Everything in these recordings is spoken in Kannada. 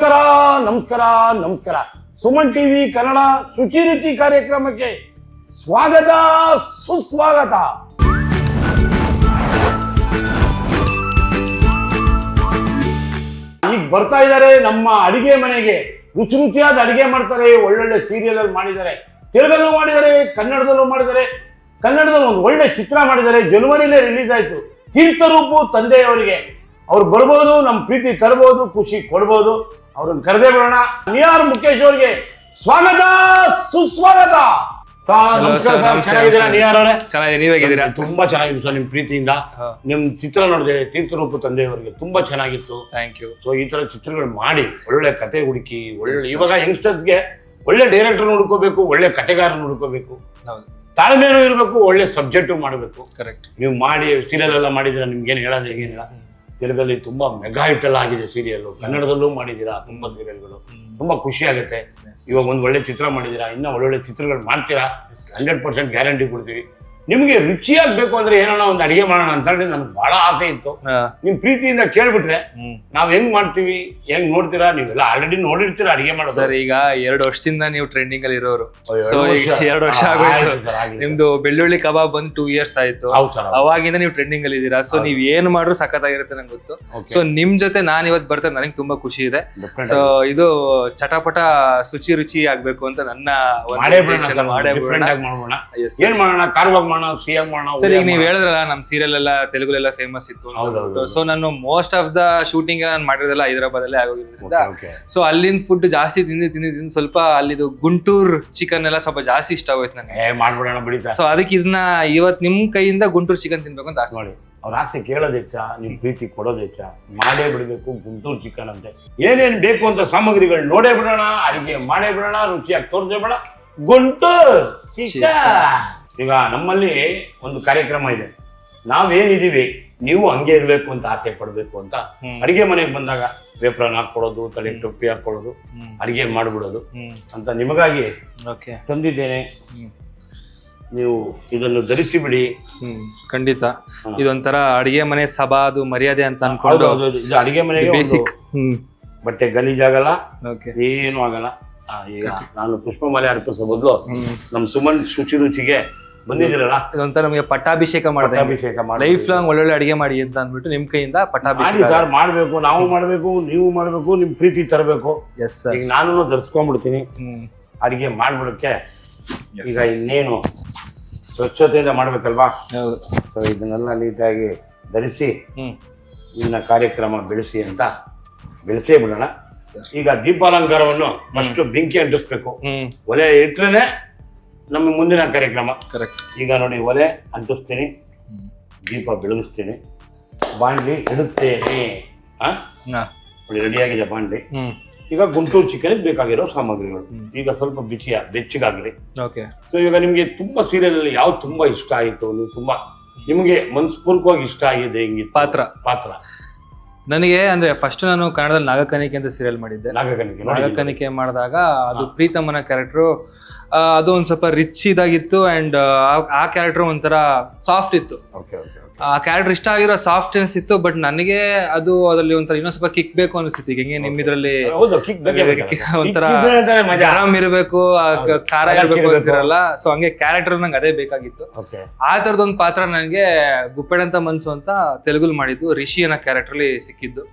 ನಮಸ್ಕಾರ ನಮಸ್ಕಾರ ನಮಸ್ಕಾರ. ಸುಮನ್ ಟಿವಿ ಕನ್ನಡ ಶುಚಿ ರುಚಿ ಕಾರ್ಯಕ್ರಮಕ್ಕೆ ಸ್ವಾಗತ ಸುಸ್ವಾಗತ. ಈಗ ಬರ್ತಾ ಇದ್ದಾರೆ ನಮ್ಮ ಅಡಿಗೆ ಮನೆಗೆ. ರುಚಿ ರುಚಿಯಾದ ಅಡಿಗೆ ಮಾಡ್ತಾರೆ, ಒಳ್ಳೊಳ್ಳೆ ಸೀರಿಯಲ್ ಅಲ್ಲಿ ಮಾಡಿದ್ದಾರೆ, ತೆಲುಗಲ್ಲೂ ಮಾಡಿದ್ದಾರೆ, ಕನ್ನಡದಲ್ಲೂ ಮಾಡಿದ್ದಾರೆ. ಕನ್ನಡದಲ್ಲಿ ಒಂದು ಒಳ್ಳೆ ಚಿತ್ರ ಮಾಡಿದ್ದಾರೆ, ಜನವರಿಲೇ ರಿಲೀಸ್ ಆಯ್ತು. ತೀರ್ಥರೂಪು ತಂದೆಯವರಿಗೆ ಅವ್ರು ಬರ್ಬೋದು, ನಮ್ಮ ಪ್ರೀತಿ ತರಬಹುದು, ಖುಷಿ ಕೊಡ್ಬೋದು. ಅವ್ರನ್ನ ಕರೆದೇ ಬರೋಣ. ನಿಆರ್ ಮುಖೇಶ್ ಅವ್ರಿಗೆ ಸ್ವಾಗತ ಸುಸ್ವಾಗತ. ಚೆನ್ನಾಗಿದ್ದೀರಾ ನಿಆರ್ ಅವರೇ? ಚೆನ್ನಾಗಿದೆ, ನೀವ್ ಹೇಗಿದ್ದೀರಾ? ತುಂಬಾ ಚೆನ್ನಾಗಿದೆ ಸರ್, ನಿಮ್ ಪ್ರೀತಿಯಿಂದ. ನಿಮ್ ಚಿತ್ರ ನೋಡಿದೆ, ತೀರ್ಥರೂಪು ತಂದೆಯವರಿಗೆ ತುಂಬಾ ಚೆನ್ನಾಗಿತ್ತು. Thank you. ಸೊ ಈ ತರ ಚಿತ್ರಗಳು ಮಾಡಿ ಒಳ್ಳೆ ಕತೆ ಹುಡುಕಿ, ಒಳ್ಳೆ ಇವಾಗ ಯಂಗ್ಸ್ಟರ್ಸ್ಗೆ ಒಳ್ಳೆ ಡೈರೆಕ್ಟರ್ ಹುಡ್ಕೋಬೇಕು, ಒಳ್ಳೆ ಕತೆಗಾರನ ಹುಡ್ಕೋಬೇಕು, ತಾಳ್ಮೆನೂ ಇರಬೇಕು, ಒಳ್ಳೆ ಸಬ್ಜೆಕ್ಟ್ ಮಾಡಬೇಕು. ಕರೆಕ್ಟ್. ನೀವು ಮಾಡಿ ಸೀರಿಯಲ್ ಎಲ್ಲ ಮಾಡಿದ್ರೆ ನಿಮ್ಗೇನು ಹೇಳೋದು ಹೇಗೇನಿಲ್ಲ. ತೆಲುಗಲ್ಲಿ ತುಂಬಾ ಮೆಗಾ ಹಿಟ್ ಎಲ್ಲ ಆಗಿದೆ ಸೀರಿಯಲ್, ಕನ್ನಡದಲ್ಲೂ ಮಾಡಿದ್ದೀರಾ ತುಂಬಾ ಸೀರಿಯಲ್ಗಳು, ತುಂಬಾ ಖುಷಿ ಆಗುತ್ತೆ. ಇವಾಗ ಒಂದು ಒಳ್ಳೆ ಚಿತ್ರ ಮಾಡಿದ್ದೀರಾ, ಇನ್ನೂ ಒಳ್ಳೊಳ್ಳೆ ಚಿತ್ರಗಳು ಮಾಡ್ತೀರಾ, 100% ಗ್ಯಾರಂಟಿ ಕೊಡ್ತೀವಿ. ನಿಮ್ಗೆ ರುಚಿಯಾಗಬೇಕು ಅಂದ್ರೆ ಏನೋ ಒಂದು ಅಡಿಗೆ ಮಾಡೋಣ ಅಂತ ಹೇಳಿ ನನ್ಗೆ ಬಹಳ ಆಸೆ ಇತ್ತು. ನಿಮ್ ಪ್ರೀತಿಯಿಂದ ಕೇಳ್ಬಿಟ್ರೆ ನಾವ್ ಹೆಂಗ್ ಮಾಡ್ತೀವಿ, ಹೆಂಗ್ ನೋಡ್ತೀರಾ? ನೀವೆಲ್ಲ ಆಲ್ರೆಡಿ ನೋಡಿರ್ತೀರಾ ಅಡಿಗೆ ಮಾಡೋದು. ಸರ್ ಈಗ 2 ವರ್ಷದಿಂದ ನೀವು ಟ್ರೆಂಡಿಂಗ್ ಅಲ್ಲಿ ಇರೋರು. ಸೊ ಈಗ 2 ವರ್ಷ ಆಗೋಯ್ತು. ನಿಮ್ದು ಬೆಳ್ಳುಳ್ಳಿ ಕಬಾಬ್ ಬಂದು 2 years ಆಯ್ತು. ಅವಾಗಿಂದ ನೀವು ಟ್ರೆಂಡಿಂಗ್ ಅಲ್ಲಿ ಇದ್ದೀರಾ. ಸೊ ನೀವ್ ಏನ್ ಮಾಡ್ರು ಸಖತ್ತಾಗಿರುತ್ತೆ ನಂಗೆ ಗೊತ್ತು. ಸೊ ನಿಮ್ ಜೊತೆ ನಾನ್ ಇವತ್ತು ಬರ್ತೇನೆ, ನನಗೆ ತುಂಬಾ ಖುಷಿ ಇದೆ. ಸೊ ಇದು ಚಟಪಟ ಶುಚಿ ರುಚಿ ಆಗ್ಬೇಕು ಅಂತ ನನ್ನ ಏನ್ ಮಾಡೋಣ, ಖಾರವಾಗಿ ಮಾಡೋಣ, ಸಿಎಂ ಮಾಡೋಣ. ಸರ್ ಈಗ ನೀವ್ ಹೇಳಿದ್ರಲ್ಲ ನಮ್ ಸೀರಿಯಲ್ ಎಲ್ಲ ತೆಲುಗುಲೆಲ್ಲ ಫೇಮಸ್ ಇತ್ತು. ಸೊ ನಾನು ಮೋಸ್ಟ್ ಆಫ್ ದ ಶೂಟಿಂಗ್ ನಾನು ಮಾಡಿರೋದೆಲ್ಲ ಹೈದರಾಬಾದ್ ಅಲ್ಲೇ ಆಗೋದ್ರಿಂದ ಸೊ ಅಲ್ಲಿನ ಫುಡ್ ಜಾಸ್ತಿ ತಿಂದು ಸ್ವಲ್ಪ ಅಲ್ಲಿದು ಗುಂಟೂರ್ ಚಿಕನ್ ಎಲ್ಲ ಸ್ವಲ್ಪ ಜಾಸ್ತಿ ಇಷ್ಟ ಆಗೋಯ್ತು ನನಗೆ. ಮಾಡ್ಬಿಡೋಣ ಬಿಡಿ. ಸೊ ಅದಕ್ಕೆ ಇದನ್ನ ಇವತ್ ನಿಮ್ ಕೈಯಿಂದ ಗುಂಟೂರ್ ಚಿಕನ್ ತಿನ್ಬೇಕು ಅಂತ ಆಸೆ. ನೋಡಿ, ಅವ್ರ ಆಸೆ ಕೇಳೋದ್ ಹೆಚ್ಚ, ನಿಮ್ ಪ್ರೀತಿ ಕೊಡೋದ್ ಹೆಚ್ಚ. ಮಾಡೇ ಬಿಡ್ಬೇಕು ಗುಂಟೂರು ಚಿಕನ್ ಅಂತೆ. ಏನೇನ್ ಬೇಕು ಅಂತ ಸಾಮಗ್ರಿಗಳು ನೋಡೇ ಬಿಡೋಣ, ಅಡಿಗೆ ಮಾಡೇ ಬಿಡೋಣ, ರುಚಿಯಾಗಿ ತೋರ್ಸೇ ಬೇಡ. ಗುಂಟೂರು ಚಿಕನ್. ಈಗ ನಮ್ಮಲ್ಲಿ ಒಂದು ಕಾರ್ಯಕ್ರಮ ಇದೆ, ನಾವೇನಿದೀವಿ ನೀವು ಹಂಗೆ ಇರ್ಬೇಕು ಅಂತ ಆಸೆ ಪಡ್ಬೇಕು ಅಂತ. ಅಡಿಗೆ ಮನೆಗೆ ಬಂದಾಗ ವೇಪ್ರನ್ ಹಾಕೊಡೋದು, ತಲೆ ಟೊಪ್ಪಿ ಹಾಕೊಳ್ಳೋದು, ಅಡಿಗೆ ಮಾಡ್ಬಿಡೋದು ಅಂತ ನಿಮಗಾಗಿ ತಂದಿದ್ದೇನೆ. ನೀವು ಇದನ್ನು ಧರಿಸಿ ಬಿಡಿ. ಖಂಡಿತ ಇದೊಂಥರ ಅಡಿಗೆ ಮನೆ ಸಭಾ ಅದು ಮರ್ಯಾದೆ ಅಂತ ಅನ್ಕೊಂಡು. ಇದು ಅಡಿಗೆ ಮನೆಗೆ ಬೇಸಿಕ್. ಬಟ್ಟೆ ಗಲೀಜಾಗಲ್ಲ, ಏನು ಆಗಲ್ಲ. ಈಗ ನಾನು ಪುಷ್ಪಮಾಲೆ ಅರ್ಪಿಸೋ ಬದಲು ನಮ್ ಸುಮನ್ ಶುಚಿ ರುಚಿಗೆ ಬಂದಿದ್ದೀರಲ್ಲ, ಇದೊಂಥರ ನಮಗೆ ಪಟ್ಟಾಭಿಷೇಕ ಮಾಡಿ ಲೈಫ್ ಲಾಂಗ್ ಒಳ್ಳೊಳ್ಳೆ ಅಡಿಗೆ ಮಾಡಿ ಅಂತ ಅಂದ್ಬಿಟ್ಟು ನಿಮ್ ಕೈಯಿಂದ ಪಟ್ಟಾಭಿಷೇಕ ಮಾಡ್ಬೇಕು. ನಾವು ಮಾಡ್ಬೇಕು, ನೀವು ಮಾಡ್ಬೇಕು, ನಿಮ್ ಪ್ರೀತಿ ತರಬೇಕು. ಈಗ ನಾನು ಧರಿಸ್ಕೊಂಡ್ಬಿಡ್ತೀನಿ ಅಡಿಗೆ ಮಾಡ್ಬಿಡಕ್ಕೆ. ಈಗ ಇನ್ನೇನು ಸ್ವಚ್ಛತೆಯಿಂದ ಮಾಡ್ಬೇಕಲ್ವಾ? ಸೊ ಇದನ್ನೆಲ್ಲ ನೀಟಾಗಿ ಧರಿಸಿ ಇನ್ನ ಕಾರ್ಯಕ್ರಮ ಬೆಳೆಸಿ ಅಂತ ಬೆಳೆಸೇ ಬಿಡೋಣ. ಈಗ ದೀಪಾಲಂಕಾರವನ್ನು ಫಸ್ಟ್ ಬೆಂಕಿ ಅಂಟಿಸ್ಬೇಕು. ಒಲೆ ಇಟ್ರೇನೆ ನಮ್ಮ ಮುಂದಿನ ಕಾರ್ಯಕ್ರಮ. ಕರೆಕ್ಟ್. ಈಗ ನೋಡಿ, ಒಲೆ ಅಂಟಿಸ್ತೀನಿ, ದೀಪ ಬೆಳಗಿಸ್ತೀನಿ, ಬಾಂಡ್ಲಿ ಇಡುತ್ತೇನೆ. ರೆಡಿಯಾಗಿದೆ ಬಾಂಡ್ಲಿ. ಈಗ ಗುಂಟೂರು ಚಿಕನ್ ಬೇಕಾಗಿರೋ ಸಾಮಗ್ರಿಗಳು ಈಗ ಸ್ವಲ್ಪ ಬೆಚ್ಚಗಾಗ್ಲಿ. ಸೊ ಈಗ ನಿಮ್ಗೆ ತುಂಬಾ ಸೀರಿಯಲ್ ಅಲ್ಲಿ ಯಾವ್ದು ತುಂಬಾ ಇಷ್ಟ ಆಯಿತು? ನೀವು ತುಂಬಾ ನಿಮ್ಗೆ ಮನಸ್ಪೂರ್ವಕವಾಗಿ ಇಷ್ಟ ಆಗಿದೆ ಹೆಂಗಿತ್ತು ಪಾತ್ರ? ನನಗೆ ಅಂದ್ರೆ ಫಸ್ಟ್ ನಾನು ಕನ್ನಡದಲ್ಲಿ ನಾಗಕನಿಕೆ ಅಂತ ಸೀರಿಯಲ್ ಮಾಡಿದ್ದೆ. ನಾಗಕನಿಕೆ ಮಾಡಿದಾಗ ಅದು ಪ್ರೀತಮ್ಮನ ಕ್ಯಾರೆಕ್ಟರ್, ಅದು ಒಂದ್ ಸ್ವಲ್ಪ ರಿಚ್ ಇದಾಗಿತ್ತು. ಅಂಡ್ ಆ ಕ್ಯಾರೆಕ್ಟರ್ ಒಂಥರ ಸಾಫ್ಟ್ ಇತ್ತು. ಆ ಕ್ಯಾರೆಕ್ಟರ್ ಇಷ್ಟ ಆಗಿರೋ ಸಾಫ್ಟ್ನೆಸ್ ಇತ್ತು. ಬಟ್ ನನಗೆ ಅದು ಅದ್ರಲ್ಲಿ ಒಂಥರ ಇನ್ನೊಂದ್ ಸ್ವಲ್ಪ ಕಿಕ್ ಬೇಕು ಅನಿಸ್ತಿತ್ತು. ಈಗ ಹೆಂಗೆ ನಿಮ್ಮಿದ್ರಲ್ಲಿ ಒಂಥರ ಆರಾಮ್ ಇರ್ಬೇಕು, ಖಾರ ಇರ್ಬೇಕು ಅಂತಿರಲ್ಲ. ಸೊ ಹಂಗೆ ಕ್ಯಾರೆಕ್ಟರ್ ನಂಗೆ ಅದೇ ಬೇಕಾಗಿತ್ತು. ಆ ತರದೊಂದು ಪಾತ್ರ ನನಗೆ ಗುಪ್ಪೆಡಂತ ಮನ್ಸು ಅಂತ ತೆಲುಗುಲ್ ಮಾಡಿದ್ದು ರಿಷಿ ಅನ್ನೋ ಕ್ಯಾರೆಕ್ಟರ್ ಅಲ್ಲಿ ಸಿಕ್ಕಿದ್ದು.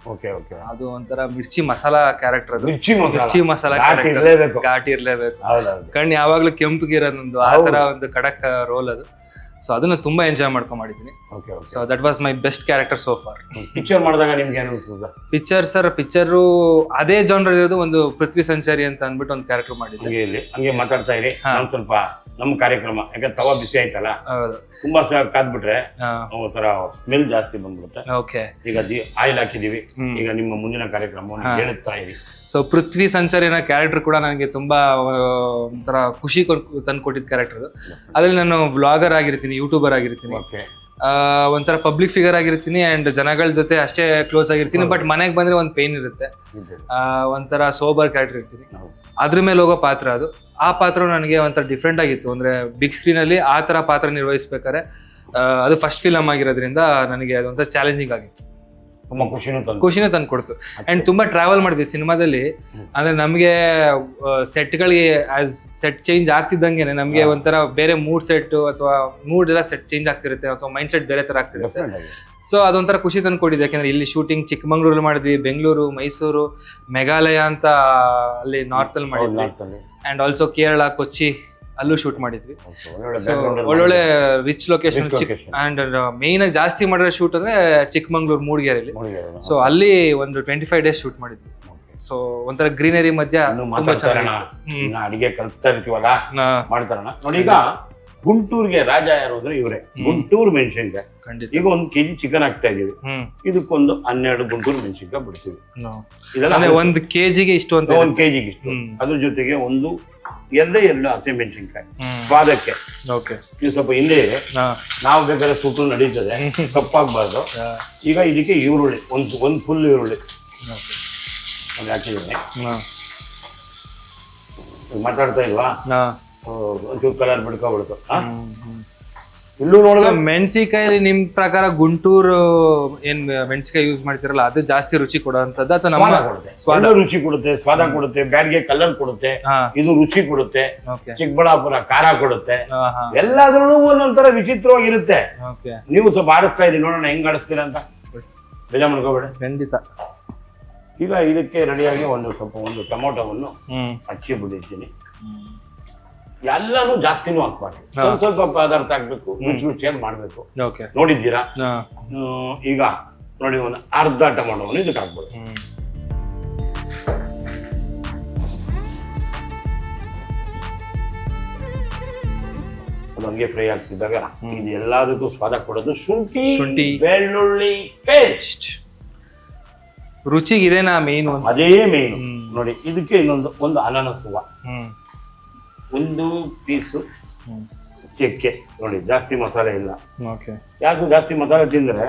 ಅದು ಒಂಥರ ಮಿರ್ಚಿ ಮಸಾಲಾ ಕ್ಯಾರೆಕ್ಟರ್. ಅದು ಮಿರ್ಚಿ ಮಸಾಲಾ ಕ್ಯಾರೆಕ್ಟರ್, ಘಾಟಿ ಇರ್ಲೇಬೇಕು, ಕಣ್ಣು ಯಾವಾಗ್ಲೂ ಕೆಂಪಗಿರೋದೊಂದು ಆ ತರ ಒಂದು ಖಡಕ್ ರೋಲ್ ಅದು. ಸೊ ಅದನ್ನ ತುಂಬಾ ಎಂಜಾಯ್ ಮಾಡ್ಕೊಂಡ್ ಮಾಡಿದ್ದೀನಿ. So that was my best character so for. Picture ಮಾಡಿದಾಗ ನಿಮ್ಗೆ ಏನು ಅನ್ಸುತ್ತೆ? ಪಿಕ್ಚರು ಅದೇ ಜಾನರ್ ಇರೋದು, ಒಂದು ಪೃಥ್ವಿ ಸಂಚಾರಿ ಅಂತ ಅಂದ್ಬಿಟ್ಟು ಒಂದು ಕ್ಯಾರೆಕ್ಟರ್ ಮಾಡಿದ್ದೆ. ಹಂಗೆ ಮಾತಾಡ್ತಾ ಇರಿ, ಸ್ವಲ್ಪ ನಮ್ಮ ಕಾರ್ಯಕ್ರಮ ಯಾಕಂದ್ರೆ ತವಾ ಬಿಸಿ ಆಯ್ತಲ್ಲ, ತುಂಬಾ ಕಾದ್ಬಿಟ್ರೆ ಒಂಥರ ಸ್ಮೆಲ್ ಜಾಸ್ತಿ ಬಂದ್ಬಿಡುತ್ತೆ. ಈಗ ಆಯಿಲ್ ಹಾಕಿದೀವಿ, ಈಗ ನಿಮ್ಮ ಮುಂದಿನ ಕಾರ್ಯಕ್ರಮ ಹೇಳುತ್ತಾ ಇರಿ. ಸೊ ಪೃಥ್ವಿ ಸಂಚಾರಿ ಅನ್ನೋ ಕ್ಯಾರೆಕ್ಟರ್ ಕೂಡ ನನಗೆ ತುಂಬಾ ಒಂಥರ ಖುಷಿ ತಂದ್ಕೊಟ್ಟಿದ್ದ ಕ್ಯಾರೆಕ್ಟರ್. ಅದ್ರಲ್ಲಿ ನಾನು ವ್ಲಾಗರ್ ಆಗಿರ್ತೀನಿ, ಯೂಟ್ಯೂಬರ್ ಆಗಿರ್ತೀನಿ, ಒಂಥರ ಪಬ್ಲಿಕ್ ಫಿಗರ್ ಆಗಿರ್ತೀನಿ, ಅಂಡ್ ಜನಗಳ ಜೊತೆ ಅಷ್ಟೇ ಕ್ಲೋಸ್ ಆಗಿರ್ತೀನಿ. ಬಟ್ ಮನೆಗೆ ಬಂದ್ರೆ ಒಂದು ಪೇನ್ ಇರುತ್ತೆ, ಒಂಥರ ಸೋಬರ್ ಕ್ಯಾರೆಕ್ಟರ್ ಇರ್ತೀನಿ. ಅದ್ರ ಮೇಲೆ ಹೋಗೋ ಪಾತ್ರ ಅದು. ಆ ಪಾತ್ರ ನನಗೆ ಒಂಥರ ಡಿಫ್ರೆಂಟ್ ಆಗಿತ್ತು. ಅಂದ್ರೆ ಬಿಗ್ ಸ್ಕ್ರೀನ್ ಅಲ್ಲಿ ಆ ತರ ಪಾತ್ರ ನಿರ್ವಹಿಸ್ಬೇಕಾದ್ರೆ ಅದು ಫಸ್ಟ್ ಫಿಲಮ್ ಆಗಿರೋದ್ರಿಂದ ನನಗೆ ಅದೊಂಥರ ಚಾಲೆಂಜಿಂಗ್ ಆಗಿತ್ತು. ತುಂಬಾ ಖುಷಿನೂ ತಂದು ಕೊಡ್ತು. ಅಂಡ್ ತುಂಬಾ ಟ್ರಾವೆಲ್ ಮಾಡಿದ್ವಿ ಸಿನಿಮಾದಲ್ಲಿ. ಅಂದ್ರೆ ನಮಗೆ ಸೆಟ್ಗಳಿಗೆ ಸೆಟ್ ಚೇಂಜ್ ಆಗ್ತಿದ್ದಂಗೆ ನಮಗೆ ಒಂಥರ ಬೇರೆ ಮೂಡ್ ಸೆಟ್ ಅಥವಾ ಮೂಡ್ ಎಲ್ಲ ಸೆಟ್ ಚೇಂಜ್ ಆಗ್ತಿರುತ್ತೆ ಅಥವಾ ಮೈಂಡ್ ಸೆಟ್ ಬೇರೆ ತರ ಆಗ್ತಿರುತ್ತೆ. ಸೊ ಅದೊಂಥರ ಖುಷಿ ತಂದು ಕೊಟ್ಟಿದೆ. ಯಾಕಂದ್ರೆ ಇಲ್ಲಿ ಶೂಟಿಂಗ್ ಚಿಕ್ಕಮಂಗ್ಳೂರಲ್ಲಿ ಮಾಡಿದ್ವಿ, ಬೆಂಗಳೂರು, ಮೈಸೂರು, ಮೇಘಾಲಯ ಅಂತ ಅಲ್ಲಿ ನಾರ್ತ್ ಅಲ್ಲಿ ಮಾಡಿದ್ವಿ. ಅಂಡ್ ಆಲ್ಸೋ ಕೇರಳ, ಕೊಚ್ಚಿ ಅಲ್ಲೂ ಶೂಟ್ ಮಾಡಿದ್ವಿ. ಒಳ್ಳೊಳ್ಳೆ ರಿಚ್ ಲೊಕೇಶನ್. ಅಂಡ್ ಮೇನ್ ಆಗಿ ಜಾಸ್ತಿ ಮಾಡಿರೋ ಶೂಟ್ ಅಂದ್ರೆ ಚಿಕ್ಕಮಂಗ್ಳೂರು, ಮೂಡಿಗೆರೆಯಲ್ಲಿ. ಸೊ ಅಲ್ಲಿ ಒಂದು 25 days ಶೂಟ್ ಮಾಡಿದ್ವಿ. ಸೊ ಒಂಥರ ಗ್ರೀನರಿ ಮಧ್ಯ ತುಂಬಾ ಚೆನ್ನಾಗಿ ಅಡಿಗೆ ಕಲ್ತಾ ಇರ್ತೀವಲ್ಲ ಮಾಡ್ತಾರಣ ನೋಡಿ. ಈಗ ಗುಂಟೂರ್ಗೆ ರಾಜ ಯಾರು ಅಂದ್ರೆ ಇವರೇ, ಗುಂಟೂರು ಮೆಣಸಿನ್ಕಾಯಿ. ಈಗ 1 kg ಚಿಕನ್ ಹಾಕ್ತಾ ಇದೀವಿ, ಇದಕ್ಕೊಂದು 12 ಗುಂಟೂರು ಮೆಣಸಿನ್ಕಾಯಿ ಬಿಡ್ತೀವಿ. ಇದೆಲ್ಲ 1 kgಗೆ ಇಷ್ಟು ಅಂತ, 1 kgಗೆ ಇಷ್ಟು. ಅದ್ರ ಜೊತೆಗೆ ಎರಡೇ ಹಸಿ ಮೆಣಸಿನ್ಕಾಯಿ ಸ್ವಾದಕ್ಕೆ. ನೀವು ಸ್ವಲ್ಪ ಹಿಂದೆ ನಾವು ಬೇಕಾದ್ರೆ ಸುಟ್ಟು ನಡೀತದೆ, ಕಪ್ಪಾಗಬಾರ್ದು. ಈಗ ಇದಕ್ಕೆ ಈರುಳ್ಳಿ ಒಂದು ಫುಲ್ ಈರುಳ್ಳಿ ಹಾಕಿದ್ದೀನಿ. ಮಾತಾಡ್ತಾ ಇಲ್ವಾ, ಒಂಚೂರು ಕಲರ್ ಬಿಡ್ಕೊಬಿಡ್ತು. ಇಲ್ಲೂ ನೋಡಿದ್ರೆ ಮೆಣಸಿಕಾಯಿ ನಿಮ್ ಪ್ರಕಾರ ಗುಂಟೂರು ಏನ್ ಮೆಣಸಿಕಾಯಿ ಯೂಸ್ ಮಾಡ್ತಿರಲ್ಲ ಅದು ಜಾಸ್ತಿ ರುಚಿ ಕೊಡುವಂತದ್ದು ಅಥವಾ ನಮ್ಮ ಸ್ವಾದ ರುಚಿ ಕೊಡುತ್ತೆ, ಸ್ವಾದ ಕೊಡುತ್ತೆ, ಬ್ಯಾಡ್ಗೆ ಕಲರ್ ಕೊಡುತ್ತೆ, ಇದು ರುಚಿ ಕೊಡುತ್ತೆ, ಚಿಕ್ಕಬಳ್ಳಾಪುರ ಖಾರ ಕೊಡುತ್ತೆ. ಎಲ್ಲಾದ್ರೂ ಒಂದೊಂಥರ ವಿಚಿತ್ರವಾಗಿರುತ್ತೆ. ನೀವು ಸ್ವಲ್ಪ ಆಡಿಸ್ತಾ ಇದ್ದೀವಿ, ನೋಡೋಣ ಹೆಂಗ್ ಆಡಿಸ್ತೀರ ಅಂತ. ಬೇಜಾರ್ ಮಾಡ್ಕೋಬೇಡ, ಖಂಡಿತ. ಈಗ ಇದಕ್ಕೆ ರೆಡಿಯಾಗಿ ಒಂದು ಟೊಮೊಟೊವನ್ನು ಹಚ್ಚಿ ಬಿಟ್ಟಿದ್ದೀನಿ. ಎಲ್ಲಾನು ಜಾಸ್ತಿನೂ ಹಾಕ್ಬಾರ್ದು, ಸ್ವಲ್ಪ ಪದಾರ್ಥ ಹಾಕ್ಬೇಕು, ರುಚಿಯಾಗಿ ಮಾಡ್ಬೇಕು. ನೋಡಿದ್ದೀರಾ? ಈಗ ನೋಡಿ, ಒಂದು ಅರ್ಧ ಟೊಮೊಟೊವನ್ನು ಇದಕ್ಕೆ ಹಾಕ್ಬೋದು. ಅದು ಹಂಗೆ ಫ್ರೈ ಆಗ್ತಿದ್ದಾಗ ಇದು ಎಲ್ಲದಕ್ಕೂ ಸ್ವಾದ ಕೊಡೋದು ಶುಂಠಿ ಬೆಳ್ಳುಳ್ಳಿ ಪೇಸ್ಟ್. ರುಚಿಗೆ ಇದೇನಾ ಮೇನು? ಅದೇ ಮೇನು. ನೋಡಿ ಇದಕ್ಕೆ ಒಂದು ಅನಾನಸ್ ಹೂವ, 1 ಪೀಸು ಚಕ್ಕೆ. ನೋಡಿ ಜಾಸ್ತಿ ಮಸಾಲೆ ಇಲ್ಲ. ಯಾಕೆ ಜಾಸ್ತಿ ಮಸಾಲೆ ತಿಂದ್ರೆ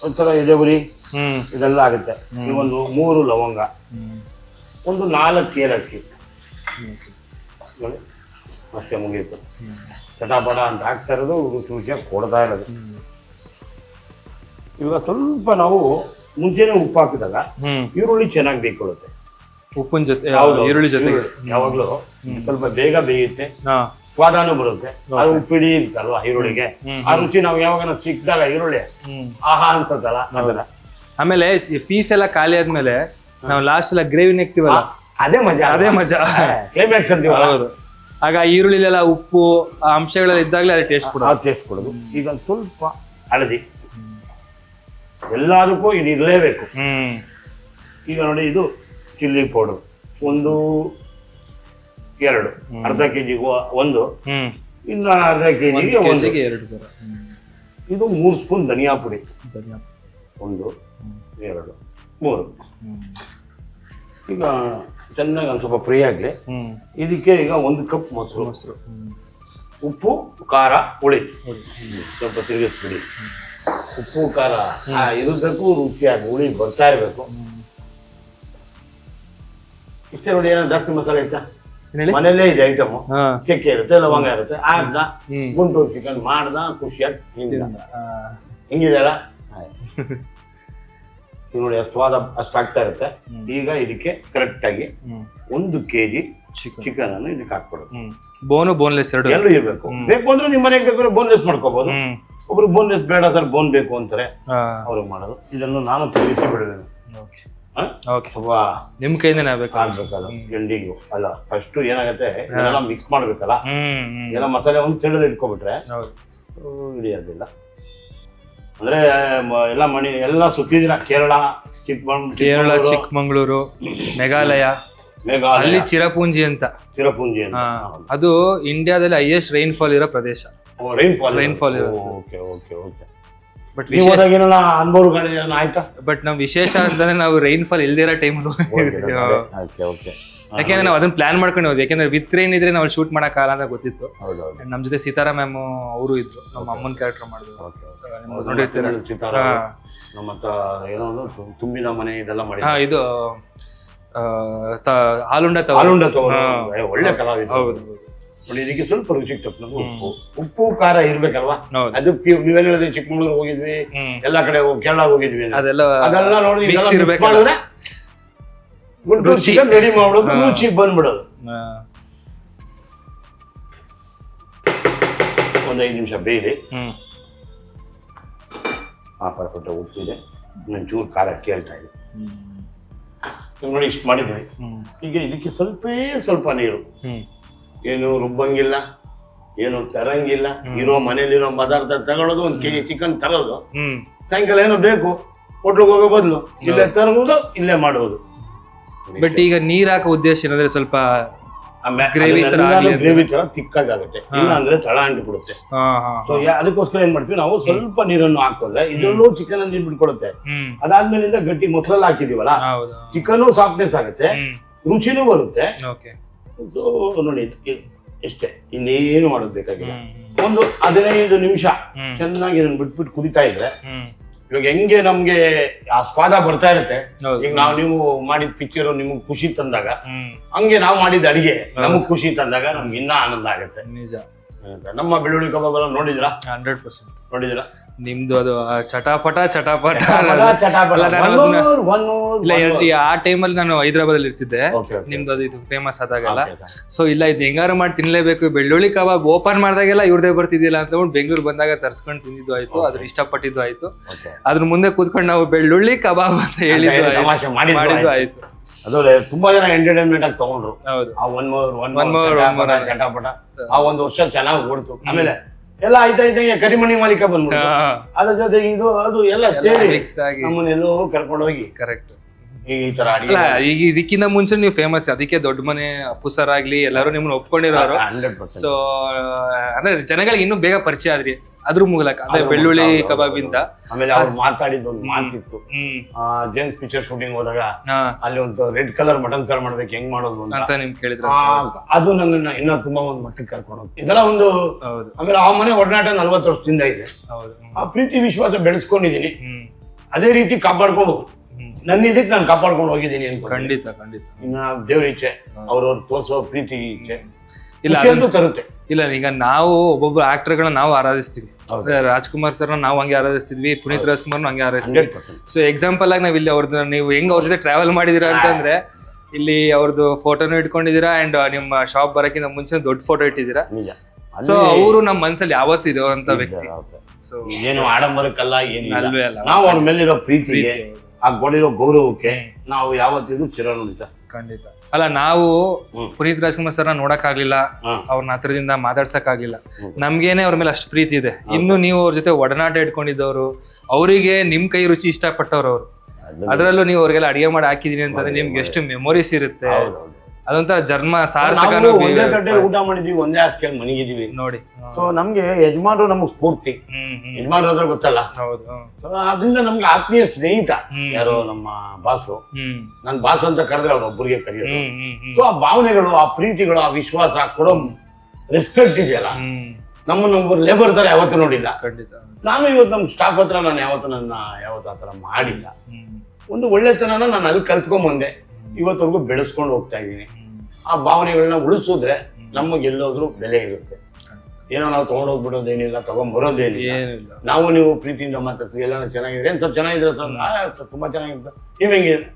ಒಂಥರ ಎದೆಗುರಿ ಇದೆಲ್ಲ ಆಗುತ್ತೆ. ಒಂದು 3 ಲವಂಗ, ಒಂದು 4 ಏಲಕ್ಕಿ. ನೋಡಿ ಅಷ್ಟೇ, ಮುಗೀತು. ಚಟಾಪಟ ಅಂತ ಹಾಕ್ತಾ ಇರೋದು, ರುಚಿಯಾಗಿ ಕೊಡ್ತಾ ಇರೋದು. ಇವಾಗ ಸ್ವಲ್ಪ ನಾವು ಮುಂಚೆನೆ ಉಪ್ಪು ಹಾಕಿದಾಗ ಈರುಳ್ಳಿ ಚೆನ್ನಾಗಿ ಬೇಯಿಕೊಳ್ಳುತ್ತೆ. ಉಪ್ಪಿನ ಜೊತೆ ಈರುಳ್ಳಿ ಜೊತೆಗೆ ಯಾವಾಗ್ಲೂ ಸ್ವಲ್ಪ ಬೇಗ ಬೇಯುತ್ತೆ, ಸ್ವಾದನೂ ಬರುತ್ತೆ. ಅದು ಉಪ್ಪಿಡಿ ಇರ್ತಲ್ವಾ ಈರುಳ್ಳಿಗೆ, ಆ ರುಚಿ ನಾವು ಯಾವಾಗ ಸಿಕ್ಕಿದಾಗ ಈರುಳ್ಳಿ ಆಹಾ ಅನ್ಸತ್ತಲ್ಲ ಅದನ್ನ. ಆಮೇಲೆ ಪೀಸ್ ಎಲ್ಲ ಖಾಲಿ ಆದ್ಮೇಲೆ ನಾವು ಲಾಸ್ಟ್ ಎಲ್ಲ ಗ್ರೇವಿ ನೆಕ್ತಿವಲ್ಲ, ಅದೇ ಮಜಾ ಕ್ಲೈಮ್ಯಾಕ್ಸ್ ಅಂತೀವಲ್ಲ. ಆಗ ಈರುಳ್ಳಿಲೆಲ್ಲ ಉಪ್ಪು ಅಂಶಗಳೆಲ್ಲ ಇದ್ದಾಗಲೇ ಅದು ಟೇಸ್ಟ್ ಕೊಡೋದು. ಈಗ ಸ್ವಲ್ಪ ಹಳದಿ, ಎಲ್ಲದಕ್ಕೂ ಇದು ಇರಲೇಬೇಕು. ಈಗ ನೋಡಿ, ಇದು ಚಿಲ್ಲಿ ಪೌಡರ್ 1, 2, ಅರ್ಧ ಕೆಜಿಗೂ 1, ಇನ್ನು ಅರ್ಧ ಕೆಜಿಗೆ 1. ಇದು 3 ಸ್ಪೂನ್ ಧನಿಯಾ ಪುಡಿ, 1, 2, 3. ಈಗ ಚೆನ್ನಾಗಿ ಒಂದು ಸ್ವಲ್ಪ ಫ್ರೈ ಆಗಲಿ. ಇದಕ್ಕೆ ಈಗ 1 ಕಪ್ ಮೊಸರು, ಉಪ್ಪು, ಖಾರ, ಹುಳಿ ಸ್ವಲ್ಪ ತಿರುಗಿಸ್ಬಿಡಿ. ಉಪ್ಪು ಖಾರ ಇರಬೇಕು, ರುಚಿಯಾಗಿ ಹುಳಿ ಬರ್ತಾ ಇರಬೇಕು. ಇಷ್ಟೇ ನೋಡಿ. ಏನೋ ಜಾಸ್ತಿ ಮಸಾಲೆ ಇತ್ತ ಮನೇಲೇ ಇದೆ ಐಟಮ್. ಚಕ್ಕೆ ಇರುತ್ತೆ, ಲವಂಗ ಇರುತ್ತೆ. ಆಡ್ದ ಗುಂಟೂರು ಚಿಕನ್ ಮಾಡ್ದ, ಖುಷಿಯಾಗಿ ಹಿಂಗಿದೆಯಲ್ಲ ನೋಡಿ, ಸ್ವಾದ ಅಷ್ಟು ಆಗ್ತಾ ಇರುತ್ತೆ. ಈಗ ಇದಕ್ಕೆ ಕರೆಕ್ಟ್ ಆಗಿ 1 kg ಚಿಕನ್ ಅನ್ನು ಇದಕ್ಕೆ ಹಾಕ್ಬಿಡೋದು. ಬೋನ್ಲೆಸ್ ಎರಡು ಇರ್ಬೇಕು. ಬೇಕು ಅಂದ್ರೆ ನಿಮ್ಮ ಮನೆಗೆ ಬೇಕಾದ್ರೆ ಬೋನ್ಲೆಸ್ ಮಾಡ್ಕೋಬಹುದು. ಒಬ್ರು ಬೋನ್ಲೆಸ್ ಬೇಡ ಸರ್, ಬೋನ್ ಬೇಕು ಅಂತಾರೆ, ಅವ್ರಿಗೆ ಮಾಡೋದು. ಇದನ್ನು ನಾನು ತಿರುಗಿಸಿ ಬಿಡುತ್ತೇನೆ. ಸ್ವಲ್ಪ ನಿಮ್ ಕೈಯಿಂದನೇ ಆಗ್ಬೇಕಲ್ಲ ಎಂಡಿಂಗು. ಅಲ್ಲ, ಫಸ್ಟ್ ಏನಾಗತ್ತೆ, ಎಲ್ಲ ಮಿಕ್ಸ್ ಮಾಡ್ಬೇಕಲ್ಲ, ಎಲ್ಲ ಮಸಾಲೆ ಒಂದು ಸೈಡಲ್ಲಿ ಇಟ್ಕೊಬಿಟ್ರೆ ಹಿಡಿಯೋದಿಲ್ಲ. ಅಂದ್ರೆ ಎಲ್ಲ ಸುತ್ತಿದಿರ ಕೇರಳ, ಚಿಕ್ಕಮಂಗ್ಳೂರು, ಮೇಘಾಲಯ, ಅಲ್ಲಿ ಚಿರಪುಂಜಿ ಅಂತ. ಅದು ಇಂಡಿಯಾದಲ್ಲಿ ಹೈಯೆಸ್ಟ್ ರೈನ್ಫಾಲ್ ಇರೋ ಪ್ರದೇಶ. ರೈನ್ಫಾಲ್ ಬಟ್ ನಾವ್ ವಿಶೇಷ ಅಂತಂದ್ರೆ ನಾವು ರೈನ್ಫಾಲ್ ಇಲ್ದಿರೋ ಟೈಮಲ್ಲಿ ಯಾಕೆಂದ್ರೆ ನಾವು ಅದನ್ನ ಪ್ಲಾನ್ ಮಾಡ್ಕೊಂಡು ಹೋದ್ವಿ. ಯಾಕಂದ್ರೆ ವಿತ್ ರೈನ್ ಇದ್ರೆ ನಾವು ಶೂಟ್ ಮಾಡಕ್ಕಾಗಲ್ಲ ಅಂತ ಗೊತ್ತಿತ್ತು. ನಮ್ ಜೊತೆ ಸೀತಾರಾ ಮ್ಯಾಮ್ ಅವರು ಇದ್ರು, ನಮ್ಮ ಅಮ್ಮನ ಕ್ಯಾರೆಕ್ಟರ್ ಮಾಡಿದ್ರು, ನೋಡಿರ್ತೀರ. ನಮ್ಮ ಹತ್ರ ಏನೋ ತುಂಬಿನ ಮನೆ ಇದೆಲ್ಲ ಮಾಡಿ, ಇದು ಹಾಲುಂಡ ಒಳ್ಳೆ ಕಲಾವಿದ. ಹೌದು. ನೋಡಿ ಇದಕ್ಕೆ ಸ್ವಲ್ಪ ರುಚಿಗೆ ತಪ್ಪನದು ಉಪ್ಪು ಖಾರ ಇರ್ಬೇಕಲ್ವಾ. ಹೌದು. ಅದು ನೀವೇನ್ ಹೇಳಿದ್ರಿ, ಚಿಕ್ಕಮಗಳೂರು ಹೋಗಿದ್ವಿ, ಎಲ್ಲಾ ಕಡೆ ಕೇರಳ ಹೋಗಿದ್ವಿ, ಅದೆಲ್ಲ ನೋಡಿ ಮಾಡಿದ್ರೆ ಗುಂಟೂರು ಚಿಕನ್ ರೆಡಿ ಮಾಡೋದು, ರುಚಿ ಬಂದ್ಬಿಡೋದು. ಒಂದ್ 5 ನಿಮಿಷ ಬೇಯ್ಲಿ. ಪರ್ಫೆಕ್ಟ್ ಉಪ್ಪಿದೆ, ಚೂರು ಖಾರ ಕೇಳ್ತಾ ಇದೆ. ನೋಡಿ ಇಷ್ಟು ಮಾಡಿದ್ವಿ. ಈಗ ಇದಕ್ಕೆ ಸ್ವಲ್ಪ ನೀರು, ಏನು ರುಬ್ಬಂಗಿಲ್ಲ, ಏನು ತರಂಗಿಲ್ಲ. ಇರೋ ಮನೇಲಿರೋ ಪದಾರ್ಥ ತಗೊಳ್ಳೋದು, 1 kg ಚಿಕನ್ ತರೋದು, ಸಾಯಂಕಾಲ ಏನೋ ಬೇಕು ಹೋಟ್ಲಿಗೆ ಹೋಗೋ ಬದಲು ಇಲ್ಲೇ ತರುವುದು, ಇಲ್ಲೇ ಮಾಡುವುದು. ಬಟ್ ಈಗ ನೀರ್ ಹಾಕೋ ಉದ್ದೇಶ ಏನಂದ್ರೆ ಸ್ವಲ್ಪ ಗ್ರೇವಿ ತರ ತಿಕ್ಕಾಗುತ್ತೆ, ಇಲ್ಲ ಅಂದ್ರೆ ತಳ ಅಂಟಿಬಿಡುತ್ತೆ. ಸೊ ಅದಕ್ಕೋಸ್ಕರ ಏನ್ ಮಾಡ್ತೀವಿ ನಾವು, ಸ್ವಲ್ಪ ನೀರನ್ನು ಹಾಕೋದ್ರೆ ಇದರಲ್ಲೂ ಚಿಕನ್ ಅಲ್ಲಿ ನೀರು ಬಿಟ್ಕೊಡುತ್ತೆ. ಅದಾದ್ಮೇಲಿಂದ ಗಟ್ಟಿ ಮೊಸರಲ್ಲಿ ಹಾಕಿದೀವಲ್ಲ, ಚಿಕನ್ ಸಾಫ್ಟ್ನೆಸ್ ಆಗುತ್ತೆ, ರುಚಿನೂ ಬರುತ್ತೆ. ನೋಡಿ ಇಷ್ಟೇ, ಇನ್ನೇನು ಮಾಡೋದು ಬೇಕಾಗಿಲ್ಲ. ಒಂದು 15 ನಿಮಿಷ ಚೆನ್ನಾಗಿ ಇದನ್ನ ಬಿಟ್ಬಿಟ್ಟು ಕುದಿತಾ ಇದ್ರೆ, ಇವಾಗ ಹೆಂಗೆ ನಮ್ಗೆ ಆ ಸ್ವಾದ ಬರ್ತಾ ಇರುತ್ತೆ. ಈಗ ನೀವು ಮಾಡಿದ ಪಿಕ್ಚರ್ ನಿಮ್ಗೆ ಖುಷಿ ತಂದಾಗ, ಹಂಗೆ ನಾವು ಮಾಡಿದ ಅಡಿಗೆ ನಮಗ್ ಖುಷಿ ತಂದಾಗ ನಮ್ಗೆ ಇನ್ನ ಆನಂದ ಆಗುತ್ತೆ. ನಿಜ. ನಮ್ಮ ಬೆಳ್ಳುಳ್ಳಿ ಕಬಾಬ್ ಎಲ್ಲ ನೋಡಿದ್ರಾ? 100% ನೋಡಿದ್ರಾ? ನಿಮ್ದು ಅದು ಚಟಾಪಟ ಆ ಟೈಮಲ್ಲಿ ನಾನು ಹೈದರಾಬಾದ್ ಅಲ್ಲಿ ಇರ್ತಿದ್ದೆ. ನಿಮ್ದು ಅದು ಇದು ಫೇಮಸ್ ಆದಾಗೆಲ್ಲ, ಸೊ ಇಲ್ಲ ಇದು ಹೆಂಗಾರು ಮಾಡಿ ತಿನ್ಲೇಬೇಕು, ಬೆಳ್ಳುಳ್ಳಿ ಕಬಾಬ್ ಓಪನ್ ಮಾಡಿದಾಗೆಲ್ಲ ಇವ್ರದೇ ಬರ್ತಿದ್ದಿಲ್ಲ ಅಂತ ಬೆಂಗಳೂರು ಬಂದಾಗ ತರ್ಸ್ಕೊಂಡು ತಿಂದಿದ್ದು ಆಯ್ತು, ಅದ್ರ ಇಷ್ಟಪಟ್ಟಿದ್ದು ಆಯ್ತು. ಅದ್ರ ಮುಂದೆ ಕೂತ್ಕೊಂಡು ನಾವು ಬೆಳ್ಳುಳ್ಳಿ ಕಬಾಬ್ ಅಂತ ಹೇಳಿದ್ದು ಮಾಡಿದ್ದು ಆಯ್ತು. ಅದು ತುಂಬಾ ಜನ ಎಂಟರ್ಟೈನ್ಮೆಂಟ್ ಆಗಿ ತಗೊಂಡ್ರು. ಆ ಒನ್ ಮೋರ್ ಚಟಾಪಟ ಆ 1 ವರ್ಷ ಚೆನ್ನಾಗಿ ಓಡ್ತು. ಆಮೇಲೆ ಎಲ್ಲ ಆಯ್ತಾ ಕರಿಮಣಿ ಮಾಲೀಕ ಬಂದ್ಬಿಟ್ಟು ಅದ್ರ ಜೊತೆ ಇದು ಅದು ಎಲ್ಲ ಸೇರಿ ನಮ್ಮನ್ನೆಲ್ಲೋ ಕರ್ಕೊಂಡು ಹೋಗಿ ಕರೆಕ್ಟ್ ಈ ತರ ಅಲ್ಲ. ಈಗ ಇದಕ್ಕಿಂತ ಮುಂಚೆ ನೀವು ಫೇಮಸ್, ಅದಕ್ಕೆ ದೊಡ್ಡ ಮನೆ ಅಪ್ಪು ಸರ್ ಆಗ್ಲಿ ಎಲ್ಲರೂ ನಿಮ್ಮನ್ನ ಒಪ್ಕೊಂಡಿರೋರು. ಸೊ ಅಂದ್ರೆ ಜನಗಳಿಗೆ ಇನ್ನೂ ಬೇಗ ಪರಿಚಯ ಆದ್ರಿ ಅದ್ರ ಮೂಲಕ, ಅಂದ್ರೆ ಬೆಳ್ಳುಳ್ಳಿ ಕಬಾಬ್ ಇಂದ. ಆಮೇಲೆ ಅವ್ರು ಮಾತಾಡಿದ್ದು ಒಂದು ಮಾತಿತ್ತು, ಜೇಮ್ಸ್ ಪಿಕ್ಚರ್ ಶೂಟಿಂಗ್ ಹೋದಾಗ ಅಲ್ಲಿ ಒಂದು ರೆಡ್ ಕಲರ್ ಮಟನ್ ಸಾರ್ ಮಾಡ್ಬೇಕು, ಹೆಂಗ್ ಮಾಡೋದು ಅಂತ ನಿಮ್ ಕೇಳಿದ್ರೆ, ಅದು ನನ್ನ ಇನ್ನ ತುಂಬಾ ಒಂದು ಮಟ್ಟಿಗೆ ಕರ್ಕೊಂಡು ಹೋಗ್ತೀವಿ. ಇದೆಲ್ಲ ಒಂದು. ಆಮೇಲೆ ಆ ಮನೆ ಒಡನಾಟ 40 ವರ್ಷದಿಂದ ಇದೆ. ಆ ಪ್ರೀತಿ ವಿಶ್ವಾಸ ಬೆಳೆಸ್ಕೊಂಡಿದೀನಿ, ಅದೇ ರೀತಿ ಕಾಪಾಡ್ಕೊಂಡು ನನ್ನ ಇದಕ್ಕೆ ನಾನು ಕಾಪಾಡ್ಕೊಂಡು ಹೋಗಿದ್ದೀನಿ ಅಂತ. ಖಂಡಿತ ಇನ್ನ ದೇವ್ರ ಇಚ್ಛೆ, ಅವ್ರವ್ರು ತೋರಿಸೋ ಪ್ರೀತಿ ಇಚ್ಛೆ ಇಲ್ಲ ತರುತ್ತೆ. ಇಲ್ಲ ಈಗ ನಾವು ಒಬ್ಬೊಬ್ಬ ಆಕ್ಟರ್ಗಳನ್ನ ನಾವು ಆರಾಧಿಸ್ತೀವಿ. ರಾಜ್ಕುಮಾರ್ ಸರ್ನ ನಾವು ಹಂಗೆ ಆರಾಧಿಸ್ತಿದ್ವಿ, ಪುನೀತ್ ರಾಜ್ಕುಮಾರ್ನ ಹಂಗೆ ಆರಾಧಿಸ್ತೀವಿ. ಸೊ ಎಕ್ಸಾಂಪಲ್ ಆಗಿ ನಾವ್ ಇಲ್ಲಿ ಅವ್ರದ್ದು ನೀವು ಹೆಂಗ್ ಅವ್ರ ಜೊತೆ ಟ್ರಾವೆಲ್ ಮಾಡಿದೀರಾ ಅಂತಂದ್ರೆ, ಇಲ್ಲಿ ಅವ್ರದ್ದು ಫೋಟೋನು ಇಟ್ಕೊಂಡಿದೀರಾ, ಅಂಡ್ ನಿಮ್ಮ ಶಾಪ್ ಬರಕ್ಕಿಂತ ಮುಂಚೆ ದೊಡ್ಡ ಫೋಟೋ ಇಟ್ಟಿದ್ದೀರಾ. ಸೊ ಅವರು ನಮ್ಮ ಮನ್ಸಲ್ಲಿ ಯಾವತ್ತಿರೋ ಅಂತ ವ್ಯಕ್ತಿ. ಸೊ ಏನು ಆಡಂಬರಕ್ಕಲ್ಲ, ಏನಿಲ್ಲ, ನಾವು ಅವ್ರ ಮೇಲಿರೋ ಪ್ರೀತಿಗೆ, ಆ ಕೊಡಿರೋ ಗೌರವಕ್ಕೆ ನಾವು ಯಾವತ್ತಿಗೂ ಚಿರನುಡಿತ. ಖಂಡಿತ. ಅಲ್ಲ, ನಾವು ಪುನೀತ್ ರಾಜ್ಕುಮಾರ್ ಸರ್ನ ನೋಡಕ್ ಆಗ್ಲಿಲ್ಲ, ಅವ್ರನ್ನ ಹತ್ರದಿಂದ ಮಾತಾಡ್ಸಕ್ ಆಗ್ಲಿಲ್ಲ, ನಮ್ಗೇನೆ ಅವ್ರ ಮೇಲೆ ಅಷ್ಟು ಪ್ರೀತಿ ಇದೆ. ಇನ್ನು ನೀವು ಅವ್ರ ಜೊತೆ ಒಡನಾಟ ಇಟ್ಕೊಂಡಿದ್ದವರು, ಅವರಿಗೆ ನಿಮ್ ಕೈ ರುಚಿ ಇಷ್ಟಪಟ್ಟವ್ರು ಅವ್ರು. ಅದ್ರಲ್ಲೂ ನೀವು ಅವ್ರಿಗೆಲ್ಲ ಅಡಿಗೆ ಮಾಡಿ ಹಾಕಿದೀನಿ ಅಂತಂದ್ರೆ ನಿಮ್ಗೆ ಎಷ್ಟು ಮೆಮೊರೀಸ್ ಇರುತ್ತೆ. ಅದೊಂಥರ ಜನ್ಮ ಸಾರ್ಥಕ. ಊಟ ಮಾಡಿದೀವಿ, ಒಂದೇ ಹಾಸ್ಕೇಳಿ ಮನೆಗಿದೀವಿ ನೋಡಿ. ಸೊ ನಮ್ಗೆ ಯಜಮಾನ್ರು ನಮಗ್ ಸ್ಫೂರ್ತಿ. ಯಜಮಾನ್ರು ಅಂದ್ರೆ ಗೊತ್ತಲ್ಲ, ಅದರಿಂದ ನಮ್ಗೆ ಆತ್ಮೀಯ ಸ್ನೇಹಿತ ಯಾರೋ ನಮ್ಮ ಬಾಸು. ನನ್ ಬಾಸು ಅಂತ ಕರೆದ್ರೆ ಅವ್ರ ಒಬ್ಬರಿಗೆ ಕರೆಯೋದು. ಸೊ ಆ ಭಾವನೆಗಳು, ಆ ಪ್ರೀತಿಗಳು, ಆ ವಿಶ್ವಾಸ ಕೊಡೋ ರೆಸ್ಪೆಕ್ಟ್ ಇದೆಯಲ್ಲ, ನಮ್ಮನ್ನ ಒಬ್ಬರು ಲೇಬರ್ ತರ ಯಾವತ್ತೂ ನೋಡಿಲ್ಲ. ನಾನು ಇವತ್ತು ನಮ್ ಸ್ಟಾಫ್ ಹತ್ರ ನಾನು ಯಾವತ್ತು ಆತರ ಮಾಡಿಲ್ಲ. ಒಂದು ಒಳ್ಳೆತನ ನಾನು ಅಲ್ಲಿ ಕಲ್ತ್ಕೊಂಡ್ ಬಂದೆ, ಇವತ್ತವರೆಗೂ ಬೆಳೆಸ್ಕೊಂಡು ಹೋಗ್ತಾ ಇದ್ದೀನಿ. ಆ ಭಾವನೆಗಳನ್ನ ಉಳಿಸಿದ್ರೆ ನಮಗೆಲ್ಲೋದ್ರೂ ಬೆಲೆ ಇರುತ್ತೆ. ಏನೋ ನಾವು ತಗೊಂಡೋಗ್ಬಿಡೋದೇನಿಲ್ಲ, ತಗೊಂಡ್ಬರೋದೇನಿಲ್ಲ. ನಾವು ನೀವು ಪ್ರೀತಿಯಿಂದ ಮಾತಾಡ್ತೀವಿ, ಎಲ್ಲ ಚೆನ್ನಾಗಿದೆ, ಏನ್ ಸ್ವಲ್ಪ ಚೆನ್ನಾಗಿದೆ ಸರ್, ತುಂಬಾ ಚೆನ್ನಾಗಿದೆ, ನೀವ್ ಹೆಂಗಿದೆ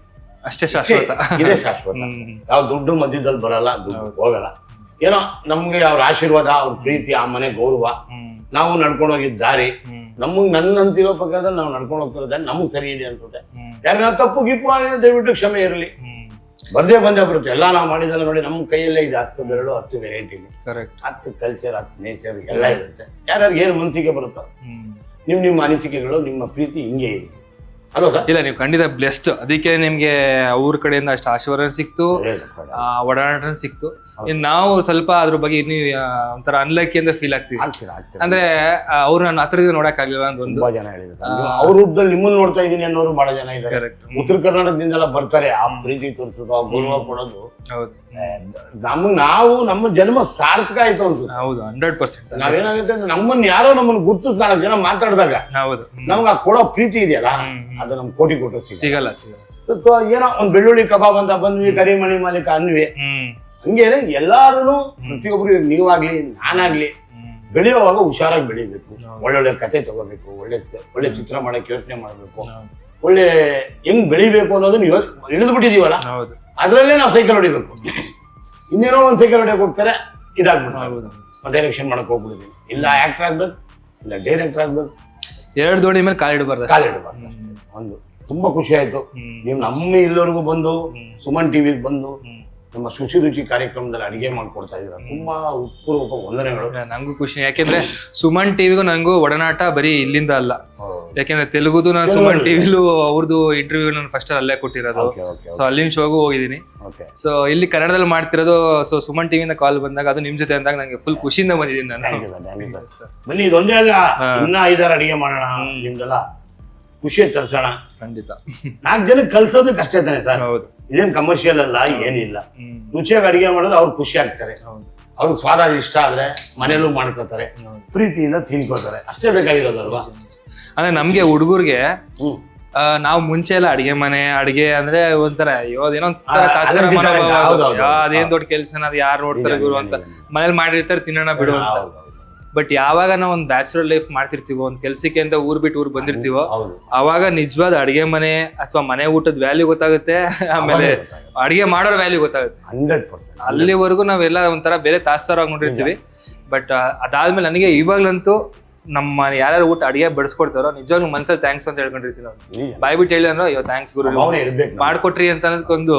ಅಷ್ಟೇ ಶಾಶ್ವತ. ಇದೇ ಶಾಶ್ವತ. ಯಾವ ದುಡ್ಡು ಮಧ್ಯದಲ್ಲಿ ಬರಲ್ಲ, ದುಡ್ಡು ಹೋಗಲ್ಲ. ಏನೋ ನಮ್ಗೆ ಅವ್ರ ಆಶೀರ್ವಾದ, ಅವ್ರ ಪ್ರೀತಿ, ಆ ಮನೆ ಗೌರವ, ನಾವು ನಡ್ಕೊಂಡು ಹೋಗಿದ್ದ ದಾರಿ, ನನ್ನ ಅನ್ಸಿರೋ ಪ್ರಕಾರದಲ್ಲಿ ನಾವು ನಡ್ಕೊಂಡು ಹೋಗ್ತಿರೋದೇ ನಮ್ಗೆ ಸರಿ ಇದೆ ಅನ್ಸುತ್ತೆ. ಯಾರು ತಪ್ಪು ಗಿಪ್ಪು ದಯವಿಟ್ಟು ಕ್ಷಮೆ ಇರಲಿ. ಬಂದೇ ಬರುತ್ತೆ. ಎಲ್ಲ ನಾವು ಮಾಡಿದಲ್ಲ ನೋಡಿ, ನಮ್ಮ ಕೈಯಲ್ಲೇ ಇದೆ 10 ಬೆರಳು, 10 ವೆರೈಟಿ, 10 ಕಲ್ಚರ್, 10 ನೇಚರ್ ಎಲ್ಲ ಇರುತ್ತೆ. ಯಾರ್ಯಾರಿಗೆ ಏನು ಮನಸ್ಸಿಗೆ ಬರುತ್ತೋ ನಿಮ್ಮ ಅನಿಸಿಕೆಗಳು, ನಿಮ್ಮ ಪ್ರೀತಿ ಹಿಂಗೆ ಇದೆ. ಇಲ್ಲ, ನೀವು ಖಂಡಿತ ಬ್ಲೆಸ್ಡ್. ಅದಕ್ಕೆ ನಿಮ್ಗೆ ಅವ್ರ ಕಡೆಯಿಂದ ಅಷ್ಟು ಆಶೀರ್ವಾದ ಸಿಕ್ತು, ಒಡನಾಟ ಸಿಕ್ತು. ನಾವು ಸ್ವಲ್ಪ ಅದ್ರ ಬಗ್ಗೆ ಇನ್ನು ಒಂಥರ ಅನ್ಲಕ್ಕಿ ಅಂತ ಫೀಲ್ ಆಗ್ತೀವಿ. ಅಂದ್ರೆ ಅವ್ರು ನಾನು ಹತ್ರದಿಂದ ನೋಡಕ್ ಆಗ್ಲಿಲ್ಲ ಅಂತ ತುಂಬಾ ಜನ ಹೇಳಿದ್ರು. ಅವ್ರ ರೂಪದಲ್ಲಿ ನಿಮ್ಮನ್ನ ನೋಡ್ತಾ ಇದೀನಿ ಅನ್ನೋರು ಬಹಳ ಜನ ಇದ್ದಾರೆ. ಉತ್ತರ ಕರ್ನಾಟಕದಿಂದೆಲ್ಲ ಬರ್ತಾರೆ. ಆ ಪ್ರೀತಿ ತೋರಿಸೋದು, ಆ ಗೌರವ ಕೊಡೋದು, ನಮ್ಮ ಜನ್ಮ ಸಾರ್ಥಕ ಆಯ್ತು ಅನ್ಸುತ್ತೆ. ಹೌದು, 100%. ನಾವೇನಾಗುತ್ತೆ ಅಂದ್ರೆ ನಮ್ಮನ್ನ ಯಾರೋ ನಮ್ಮನ್ನ ಗುರ್ತಿಸ್ 4 ಜನ ಮಾತಾಡಿದಾಗ ನಮ್ಗೆ ಆ ಕೊಡೋ ಪ್ರೀತಿ ಇದೆಯಲ್ಲ, ಅದು ನಮ್ಗೆ ಕೋಟಿ ಸಿಗಲ್ಲ. ಏನೋ ಒಂದ್ ಬೆಳ್ಳುಳ್ಳಿ ಕಬಾಬ್ ಅಂತ ಬಂದ್ವಿ, ಕರಿಮಣಿ ಮಾಲೀಕ ಅನ್ವಿ, ಹಂಗೇನೆ ಎಲ್ಲಾರು ಪ್ರತಿಯೊಬ್ರು ನೀವಾಗ್ಲಿ ನಾನಾಗ್ಲಿ ಬೆಳೆಯುವಾಗ ಹುಷಾರಾಗಿ ಬೆಳಿಬೇಕು. ಒಳ್ಳೊಳ್ಳೆ ಕತೆ ತಗೋಬೇಕು, ಒಳ್ಳೆ ಚಿತ್ರ ಮಾಡಕ್ಕೆ ಯೋಚನೆ ಮಾಡ್ಬೇಕು, ಒಳ್ಳೆ ಹೆಂಗ್ ಬೆಳಿಬೇಕು ಅನ್ನೋದನ್ನ ಇಳಿದು ಬಿಟ್ಟಿದೀವಲ್ಲ, ಅದ್ರಲ್ಲೇ ನಾವು ಸೈಕಲ್ ಹೊಡಿಬೇಕು. ಇನ್ನೇನೋ ಒಂದ್ ಸೈಕಲ್ ಹೊಡಿಯಕ್ ಹೋಗ್ತಾರೆ, ಇದಾಗ್ಬಿಡ್ತಾರೆ. ಡೈರೆಕ್ಷನ್ ಮಾಡಕ್ ಹೋಗ್ಬಿಡ್ತೀವಿ, ಇಲ್ಲ ಆಕ್ಟರ್ ಆಗ್ಬೇಕು, ಇಲ್ಲ ಡೈರೆಕ್ಟರ್ ಆಗ್ಬೇಕು. ಎರಡು ದೋಣಿ ಮೇಲೆ ಕಾಲಿಡಬಾರ್ದು. ಒಂದು ತುಂಬಾ ಖುಷಿ ಆಯ್ತು ನೀವು ನಮ್ಮ ಇಲ್ಲಿವರೆಗೂ ಬಂದು ಸುಮನ್ ಟಿವಿಗೆ ಬಂದು ನಮ್ಮ ಶುಚಿ ರುಚಿ ಕಾರ್ಯಕ್ರಮದಲ್ಲಿ ಅಡಿಗೆ ಮಾಡ್ಕೊಡ್ತಾ ಇದ್ದೀರಾ. ತುಂಬಾ ಉತ್ಪೂರ್ವಕ ವಂದನೆಗಳು. ನಂಗೂ ಖುಷಿ, ಯಾಕೆಂದ್ರೆ ಸುಮನ್ ಟಿವಿಗೂ ನಂಗೂ ಒಡನಾಟ ಬರೀ ಇಲ್ಲಿಂದ ಅಲ್ಲ. ಯಾಕೆಂದ್ರೆ ತೆಲುಗುದು ನಾನು ಸುಮನ್ ಟಿವಿಲು ಅವ್ರದ್ದು ಇಂಟರ್ವ್ಯೂ ನಾನು ಫಸ್ಟ್ ಅಲ್ಲೇ ಕೊಟ್ಟಿರೋದು. ಸೊ ಅಲ್ಲಿನ ಶೋಗೂ ಹೋಗಿದ್ದೀನಿ. ಸೊ ಇಲ್ಲಿ ಕನ್ನಡದಲ್ಲಿ ಮಾಡ್ತಿರೋದು. ಸೊ ಸುಮನ್ ಟಿವಿಯಿಂದ ಕಾಲ್ ಬಂದಾಗ ಅದು ನಿಮ್ ಜೊತೆ ಅಂದಾಗ ನಂಗೆ ಫುಲ್ ಖುಷಿಯಿಂದ ಬಂದಿದ್ದೀನಿ ನಾನು. ಬನ್ನಿ, ಇದೊಂದೇ ಅಲ್ಲ, ಇನ್ನ 5-6 ಅಡಿಗೆ ಮಾಡೋಣ, ನಿಮ್ದೆಲ್ಲ ಖುಷಿ ತರ್ಸೋಣ. ಖಂಡಿತ 4 ಜನಕ್ಕೆ ಕಲ್ಸೋದಕ್ಕೆ ಅಷ್ಟೇ ತಾನೆ ಸರ್. ಹೌದು, ಇದೇನ್ ಕಮರ್ಷಿಯಲ್ ಅಲ್ಲ, ಏನಿಲ್ಲ. ರುಚಿಯಾಗಿ ಅಡಿಗೆ ಮಾಡಿದ್ರೆ ಅವ್ರು ಖುಷಿ ಆಗ್ತಾರೆ, ಅವ್ರಿಗೆ ಸ್ವಾದ ಇಷ್ಟ ಆದ್ರೆ ಮನೇಲೂ ಮಾಡ್ಕೋತಾರೆ, ಪ್ರೀತಿಯಿಂದ ತಿನ್ಕೋತಾರೆ. ಅಷ್ಟೇ ಬೇಕಾಗಿರೋದಲ್ವಾ. ಅಂದ್ರೆ ನಮ್ಗೆ ಹುಡುಗರ್ಗೆ ನಾವು ಮುಂಚೆ ಎಲ್ಲ ಅಡಿಗೆ ಮನೆ ಅಡಿಗೆ ಅಂದ್ರೆ ಒಂಥರ ಏನೋ ಅದೇನ್ ದೊಡ್ಡ ಕೆಲ್ಸನ, ಅದ್ ಯಾರು ನೋಡ್ತಾರೆ ಗುರು ಅಂತ ಮನೇಲಿ ಮಾಡಿರ್ತಾರೆ, ತಿನ್ನೋಣ ಬಿಡು ಅಂತ. ಬಟ್ ಯಾವಾಗ ನಾವು ಒಂದು ಬ್ಯಾಚುಲರ್ ಲೈಫ್ ಮಾಡ್ತಿರ್ತೀವೋ, ಒಂದ್ ಕೆಲ್ಸಕ್ಕೆ ಅಂತ ಊರ್ ಬಿಟ್ಟು ಊರ್ ಬಂದಿರ್ತೀವೋ, ಅವಾಗ ನಿಜವಾದ ಅಡಿಗೆ ಮನೆ ಅಥವಾ ಮನೆ ಊಟದ ವ್ಯಾಲ್ಯೂ ಗೊತ್ತಾಗುತ್ತೆ. ಆಮೇಲೆ ಅಡಿಗೆ ಮಾಡೋರ್ ವ್ಯಾಲ್ಯೂ ಗೊತ್ತಾಗುತ್ತೆ. 100%. ಅಲ್ಲಿವರೆಗೂ ನಾವೆಲ್ಲ ಒಂಥರ ಬೇರೆ ತಾಸ್ತಾರಾಗಿ ನೋಡಿರ್ತೀವಿ. ಬಟ್ ಅದಾದ್ಮೇಲೆ ನನಗೆ ಇವಾಗ್ಲಂತೂ ನಮ್ಮ ಯಾರ್ಯಾರು ಊಟ ಅಡಿಗೆ ಬಡಿಸ್ಕೊಡ್ತಾರೋ ನಿಜವಾಗ್ಲೂ ಮನ್ಸಲ್ಲಿ ಥ್ಯಾಂಕ್ಸ್ ಅಂತ ಹೇಳ್ಕೊಂಡಿರ್ತೀವಿ ನಾವು. ಬಾಯ್ ಬಿಟ್ಟು ಹೇಳಿ ಅಂದ್ರೆ ಅಯ್ಯೋ ಥ್ಯಾಂಕ್ಸ್ ಗುರು ಮಾಡ್ಕೊಟ್ರಿ ಅಂತ ಅನ್ನೋದಕ್ಕೊಂದು.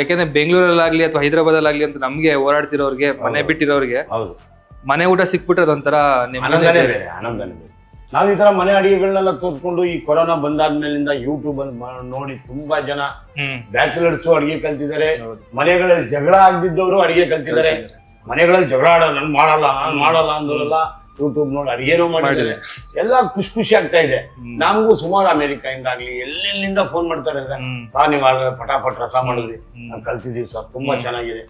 ಯಾಕೆಂದ್ರೆ ಬೆಂಗಳೂರಲ್ಲಾಗ್ಲಿ ಅಥವಾ ಹೈದರಾಬಾದಲ್ಲಾಗ್ಲಿ ಅಂತ ನಮ್ಗೆ ಓಡಾಡ್ತಿರೋರ್ಗೆ, ಮನೆ ಬಿಟ್ಟಿರೋರ್ಗೆ ಮನೆ ಊಟ ಸಿಕ್ಬಿಟ್ರೆ ಅದೊಂಥರ ಆನಂದನೇ ಬೇರೆ. ನಾವ್ ಈ ತರ ಮನೆ ಅಡಿಗೆಗಳನ್ನೆಲ್ಲ ತೋರ್ಸ್ಕೊಂಡು ಈ ಕೊರೋನಾ ಬಂದಾದ್ಮೇಲಿಂದ ಯೂಟ್ಯೂಬ್ ನೋಡಿ ತುಂಬಾ ಜನ ಬ್ಯಾಚುಲರ್ಸ್ ಅಡಿಗೆ ಕಲ್ತಿದ್ದಾರೆ. ಮನೆಗಳಲ್ಲಿ ಜಗಳ ಆಗ್ದಿದ್ದವರು ಅಡಿಗೆ ಕಲ್ತಿದ್ದಾರೆ. ಮನೆಗಳಲ್ಲಿ ಜಗಳ ನಾನ್ ಮಾಡಲ್ಲ ಅಂದ್ರಲ್ಲ ಯೂಟ್ಯೂಬ್ ನೋಡಿ ಅಡಿಗೆನೂ ಮಾಡಿದ್ದಾರೆ. ಎಲ್ಲ ಖುಷಿ ಆಗ್ತಾ ಇದೆ. ನಮಗೂ ಸುಮಾರು ಅಮೆರಿಕಾಯಿಂದಾಗ್ಲಿ ಎಲ್ಲೆಲ್ಲಿಂದ ಫೋನ್ ಮಾಡ್ತಾರೆ ಅಂದ್ರೆ ನೀವು ಪಟಾಪಟ್ ರಸ ಮಾಡಿದ್ರಿ, ನಾವು ಕಲ್ತಿದೀವಿ ಸರ್, ತುಂಬಾ ಚೆನ್ನಾಗಿದೆ.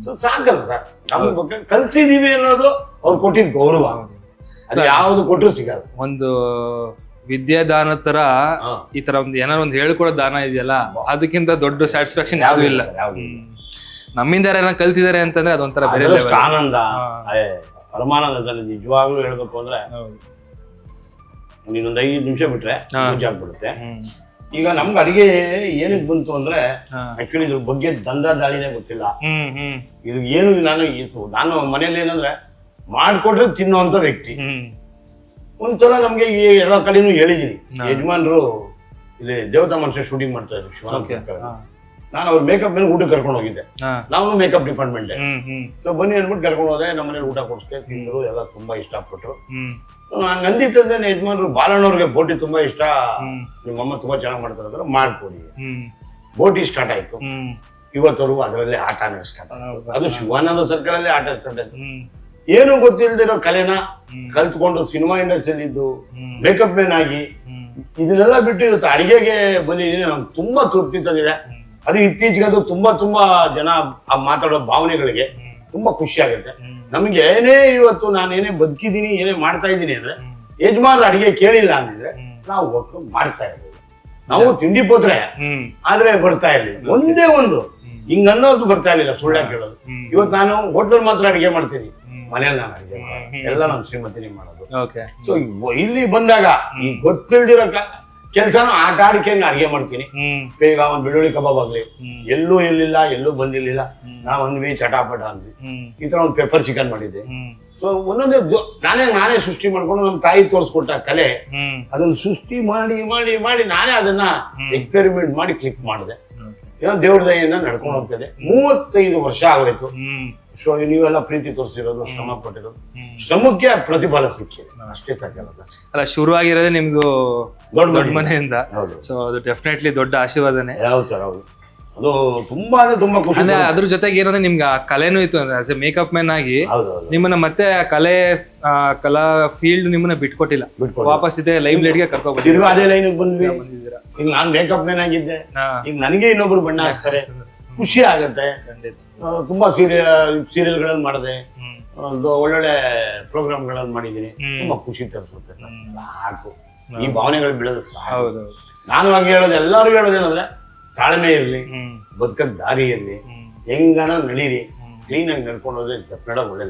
ಸೊ ಸಾಕಲ್ಲ ಸರ್, ನಮ್ ಬಗ್ಗೆ ಕಲ್ತಿದೀವಿ ಅನ್ನೋದು ಅವ್ರು ಕೊಟ್ಟಿದ್ ಗೌರವ. ಅದು ಯಾವ್ದು ಕೊಟ್ಟರು ಸಿಗಲ್ಲ. ಒಂದು ವಿದ್ಯಾದಾನ ತರ ಈ ತರ ಒಂದು ಏನಾರು ಒಂದು ಹೇಳ್ಕೊಡೋ ದಾನ ಇದೆಯಲ್ಲ, ಅದಕ್ಕಿಂತ ದೊಡ್ಡ ಸ್ಯಾಟಿಸ್ಫ್ಯಾಕ್ಷನ್ ಯಾವ್ದು ಇಲ್ಲ. ನಮ್ಮಿಂದ ಯಾರು ಕಲ್ತಿದ್ದಾರೆ ಅಂತಂದ್ರೆ ಅದೊಂಥರ ಬೇರೆ ಆನಂದ, ಪರಮಾನಂದದಲ್ಲಿ ನಿಜವಾಗ್ಲೂ ಹೇಳ್ಬೇಕು ಅಂದ್ರೆ ನೀನೊಂದ್ 5 ನಿಮಿಷ ಬಿಟ್ರೆ ಪೂಜೆ ಆಗ್ಬಿಡುತ್ತೆ. ಈಗ ನಮ್ಗೆ ಅಡಿಗೆ ಏನಕ್ಕೆ ಬಂತು ಅಂದ್ರೆ ಆಕ್ಚುಲಿ ಇದ್ರ ಬಗ್ಗೆ ದಾಳಿನೇ ಗೊತ್ತಿಲ್ಲ. ಇದು ಏನು ನಾನು ಮನೇಲಿ ಏನಂದ್ರೆ ಮಾಡ್ಕೊಟ್ರೆ ತಿನ್ನುವಂತ ವ್ಯಕ್ತಿ. ಒಂದ್ಸಲ ನಮ್ಗೆ ಎಲ್ಲ ಕಡೆನೂ ಹೇಳಿದೀನಿ, ಯಜಮಾನ್ರು ಇಲ್ಲಿ ದೇವತಾ ಮನುಷ್ಯ ಶೂಟಿಂಗ್ ಮಾಡ್ತಾ ಇದ್ರು ಶಿವರಾಮ್. ನಾನು ಅವ್ರ ಮೇಕಪ್ ಮೇಲೆ ಊಟ ಕರ್ಕೊಂಡು ಹೋಗಿದ್ದೆ. ನಾವು ಮೇಕಪ್ ಡಿಪಾರ್ಟ್ಮೆಂಟ್. ಸೊ ಬನ್ನಿ ಅಂದ್ಬಿಟ್ಟು ಕರ್ಕೊಂಡು ಹೋದೆ. ನಮ್ಮನೇಲಿ ಊಟ ಕೊಡಿಸ್ದೆ, ತಿಂದ್ರು, ಎಲ್ಲ ತುಂಬಾ ಇಷ್ಟಪಟ್ರು. ನಂದಿತ್ತಂದ್ರೆ ಯಜಮಾನ್ರು ಬಾಲಣ್ಣವ್ರಿಗೆ ಬೋಟಿ ತುಂಬಾ ಇಷ್ಟ, ನಿಮ್ಮಮ್ಮ ತುಂಬಾ ಚೆನ್ನಾಗಿ ಮಾಡ್ತಾರೆ ಅಂದ್ರೆ ಮಾಡ್ಕೊಡಿ. ಬೋಟಿ ಸ್ಟಾರ್ಟ್ ಆಯ್ತು. ಇವತ್ತವರೆಗೂ ಅದರಲ್ಲೇ ಆಟನೇ ಸ್ಟಾರ್ಟ್ ಆಯ್ತು. ಅದು ಶಿವಾನಂದ ಸರ್ಕಲ್ ಅಲ್ಲೇ ಆಟ ಸ್ಟಾರ್ಟ್ ಆಯ್ತು. ಏನು ಗೊತ್ತಿಲ್ದಿರೋ ಕಲೆನ ಕಲ್ತ್ಕೊಂಡು ಸಿನಿಮಾ ಇಂಡಸ್ಟ್ರಿಯಲ್ಲಿ ಇದ್ದು ಮೇಕಪ್ ಮ್ಯಾನ್ ಆಗಿ ಇದನ್ನೆಲ್ಲ ಬಿಟ್ಟು ಇವತ್ತು ಅಡಿಗೆಗೆ ಬಂದಿದ್ದೀನಿ. ನಮ್ಗೆ ತುಂಬಾ ತೃಪ್ತಿ ತಂದಿದೆ. ಅದು ಇತ್ತೀಚೆಗೆ ಅದು ತುಂಬಾ ಜನ ಮಾತಾಡೋ ಭಾವನೆಗಳಿಗೆ ತುಂಬಾ ಖುಷಿ ಆಗುತ್ತೆ. ನಮ್ಗೆ ಏನೇ ಇವತ್ತು ನಾನೇನೇ ಬದುಕಿದೀನಿ, ಏನೇ ಮಾಡ್ತಾ ಇದ್ದೀನಿ ಅಂದ್ರೆ ಯಜಮಾನ್ರ ಅಡಿಗೆ ಕೇಳಿಲ್ಲ ಅಂದಿದ್ರೆ ನಾವು ಮಾಡ್ತಾ ಇರ್ಲಿಲ್ಲ. ನಾವು ತಿಂಡಿ ಪೋತ್ರೆ ಆದ್ರೆ ಬರ್ತಾ ಇರ್ಲಿಲ್ಲ. ಒಂದೇ ಒಂದು ಹಿಂಗ ಅನ್ನೋದು ಬರ್ತಾ ಇರ್ಲಿಲ್ಲ. ಸುಳ್ಳ ಕೇಳೋದು. ಇವತ್ತು ನಾನು ಹೋಟೆಲ್ ಮಾತ್ರ ಅಡಿಗೆ ಮಾಡ್ತೀನಿ, ಮನೇಲಿ ನಾನು ಅಡಿಗೆ ಮಾಡೋದು ಎಲ್ಲ ನಮ್ಮ ಶ್ರೀಮತಿನಿ ಮಾಡೋದು. ಸೊ ಇಲ್ಲಿ ಬಂದಾಗ ಈ ಗೊತ್ತಿಲ್ದಿರೋ ಕೆಲ್ಸನೂ ಆಟ ಆಡಿಕೆ ಅಡಿಗೆ ಮಾಡ್ತೀನಿ. ಬೇಗ ಒಂದ್ ಬೆಳ್ಳುಳ್ಳಿ ಕಬಾಬ್ ಆಗ್ಲಿ, ಎಲ್ಲೂ ಇರ್ಲಿಲ್ಲ, ಎಲ್ಲೂ ಬಂದಿರ್ಲಿಲ್ಲ, ನಾವ್ ಅಂದ್ವಿ ಚಟಾಪಟ ಅಂದ್ವಿ. ಈ ತರ ಒಂದು ಪೆಪ್ಪರ್ ಚಿಕನ್ ಮಾಡಿದ್ದೆ. ಸೊ ಒಂದೊಂದೇ ನಾನೇ ಸೃಷ್ಟಿ ಮಾಡ್ಕೊಂಡು ನಮ್ಮ ತಾಯಿ ತೋರಿಸ್ಕೊಟ್ಟ ಕಲೆ, ಅದನ್ನ ಸೃಷ್ಟಿ ಮಾಡಿ ನಾನೇ ಅದನ್ನ ಎಕ್ಸ್ಪೆರಿಮೆಂಟ್ ಮಾಡಿ ಕ್ಲಿಕ್ ಮಾಡಿದೆ. ಏನೋ ದೇವ್ರ ದಯೆಯಿಂದ ನಡ್ಕೊಂಡು ಹೋಗ್ತದೆ. 35 ವರ್ಷ ಆಗೋಯ್ತು. ಸೊ ನೀವೆಲ್ಲ ಪ್ರೀತಿ ತೋರಿಸಿರೋದು, ಶ್ರಮ ಪಟ್ಟಿರೋದು, ಶ್ರಮಕ್ಕೆ ಪ್ರತಿಫಲ ಸಿಕ್ಕಿದೆ, ಅಷ್ಟೇ ಸಾಕಲ್ಲ. ಅಲ್ಲ, ಶುರು ಆಗಿರೋದೇ ನಿಮ್ದು ದೊಡ್ಡ ಮನೆಯಿಂದ. ಸೊ ಅದು ಡೆಫಿನೆಟ್ಲಿ ದೊಡ್ಡ ಆಶೀರ್ವಾದನೆ. ಹೌದು ಸರ್, ಹೌದು. ಅದು ತುಂಬಾ ಖುಷಿ. ಅಂದ್ರೆ ಅದ್ರ ಜೊತೆಗೆ ಏನಂದ್ರೆ ನಿಮ್ಗೆ ಆ ಕಲೆನೂ ಇತ್ತು ಅಂದ್ರೆ ಆಸ್ ಎ ಮೇಕಪ್ ಮ್ಯಾನ್ ಆಗಿ ನಿಮ್ಮನ್ನ ಮತ್ತೆ ಆ ಕಲಾ ಫೀಲ್ಡ್ ನಿಮ್ಮನ್ನ ಬಿಟ್ಕೊಟ್ಟಿಲ್ಲ. ವಾಪಸ್ ಇದೆ ಲೈವ್ ಲೈಟ್ಗೆ ಕರ್ಕೊಂಡ್ಬಂದಿದ್ದೀರಾ. ಅದೇ ಲೈನ್ ಬಂದಿದ್ದೀರಾ. ಈಗ ನಾನ್ ಮೇಕಪ್ ಮ್ಯಾನ್ ಆಗಿದ್ದೆ, ಈಗ ನನಗೆ ಇನ್ನೊಬ್ರು ಬಣ್ಣ ಹಾಕ್ತಾರೆ, ಖುಷಿ ಆಗತ್ತೆ. ತುಂಬಾ ಸೀರಿಯಲ್ಗಳಲ್ಲಿ ಮಾಡಿದೆ, ಒಳ್ಳೊಳ್ಳೆ ಪ್ರೋಗ್ರಾಮ್ಗಳನ್ನು ಮಾಡಿದ್ದೀನಿ. ತುಂಬಾ ಖುಷಿ ತರಿಸುತ್ತೆ ಸರ್. ಸಾಕು ಈ ಭಾವನೆಗಳು ಬೆಳೆದು ನಾನು ಹಾಗೆ ಹೇಳೋದು, ಎಲ್ಲರೂ ಹೇಳೋದೇನಂದ್ರೆ ತಾಳ್ಮೆ ಇರ್ಲಿ, ಬದುಕದ ದಾರಿ ಇರ್ಲಿ, ಹೆಂಗನ ನಡೀರಿ, ಕ್ಲೀನಾಗಿ ನಡ್ಕೊಂಡು ಹೋದ್ರೆ ಕನ್ನಡ ಒಳ್ಳೆ.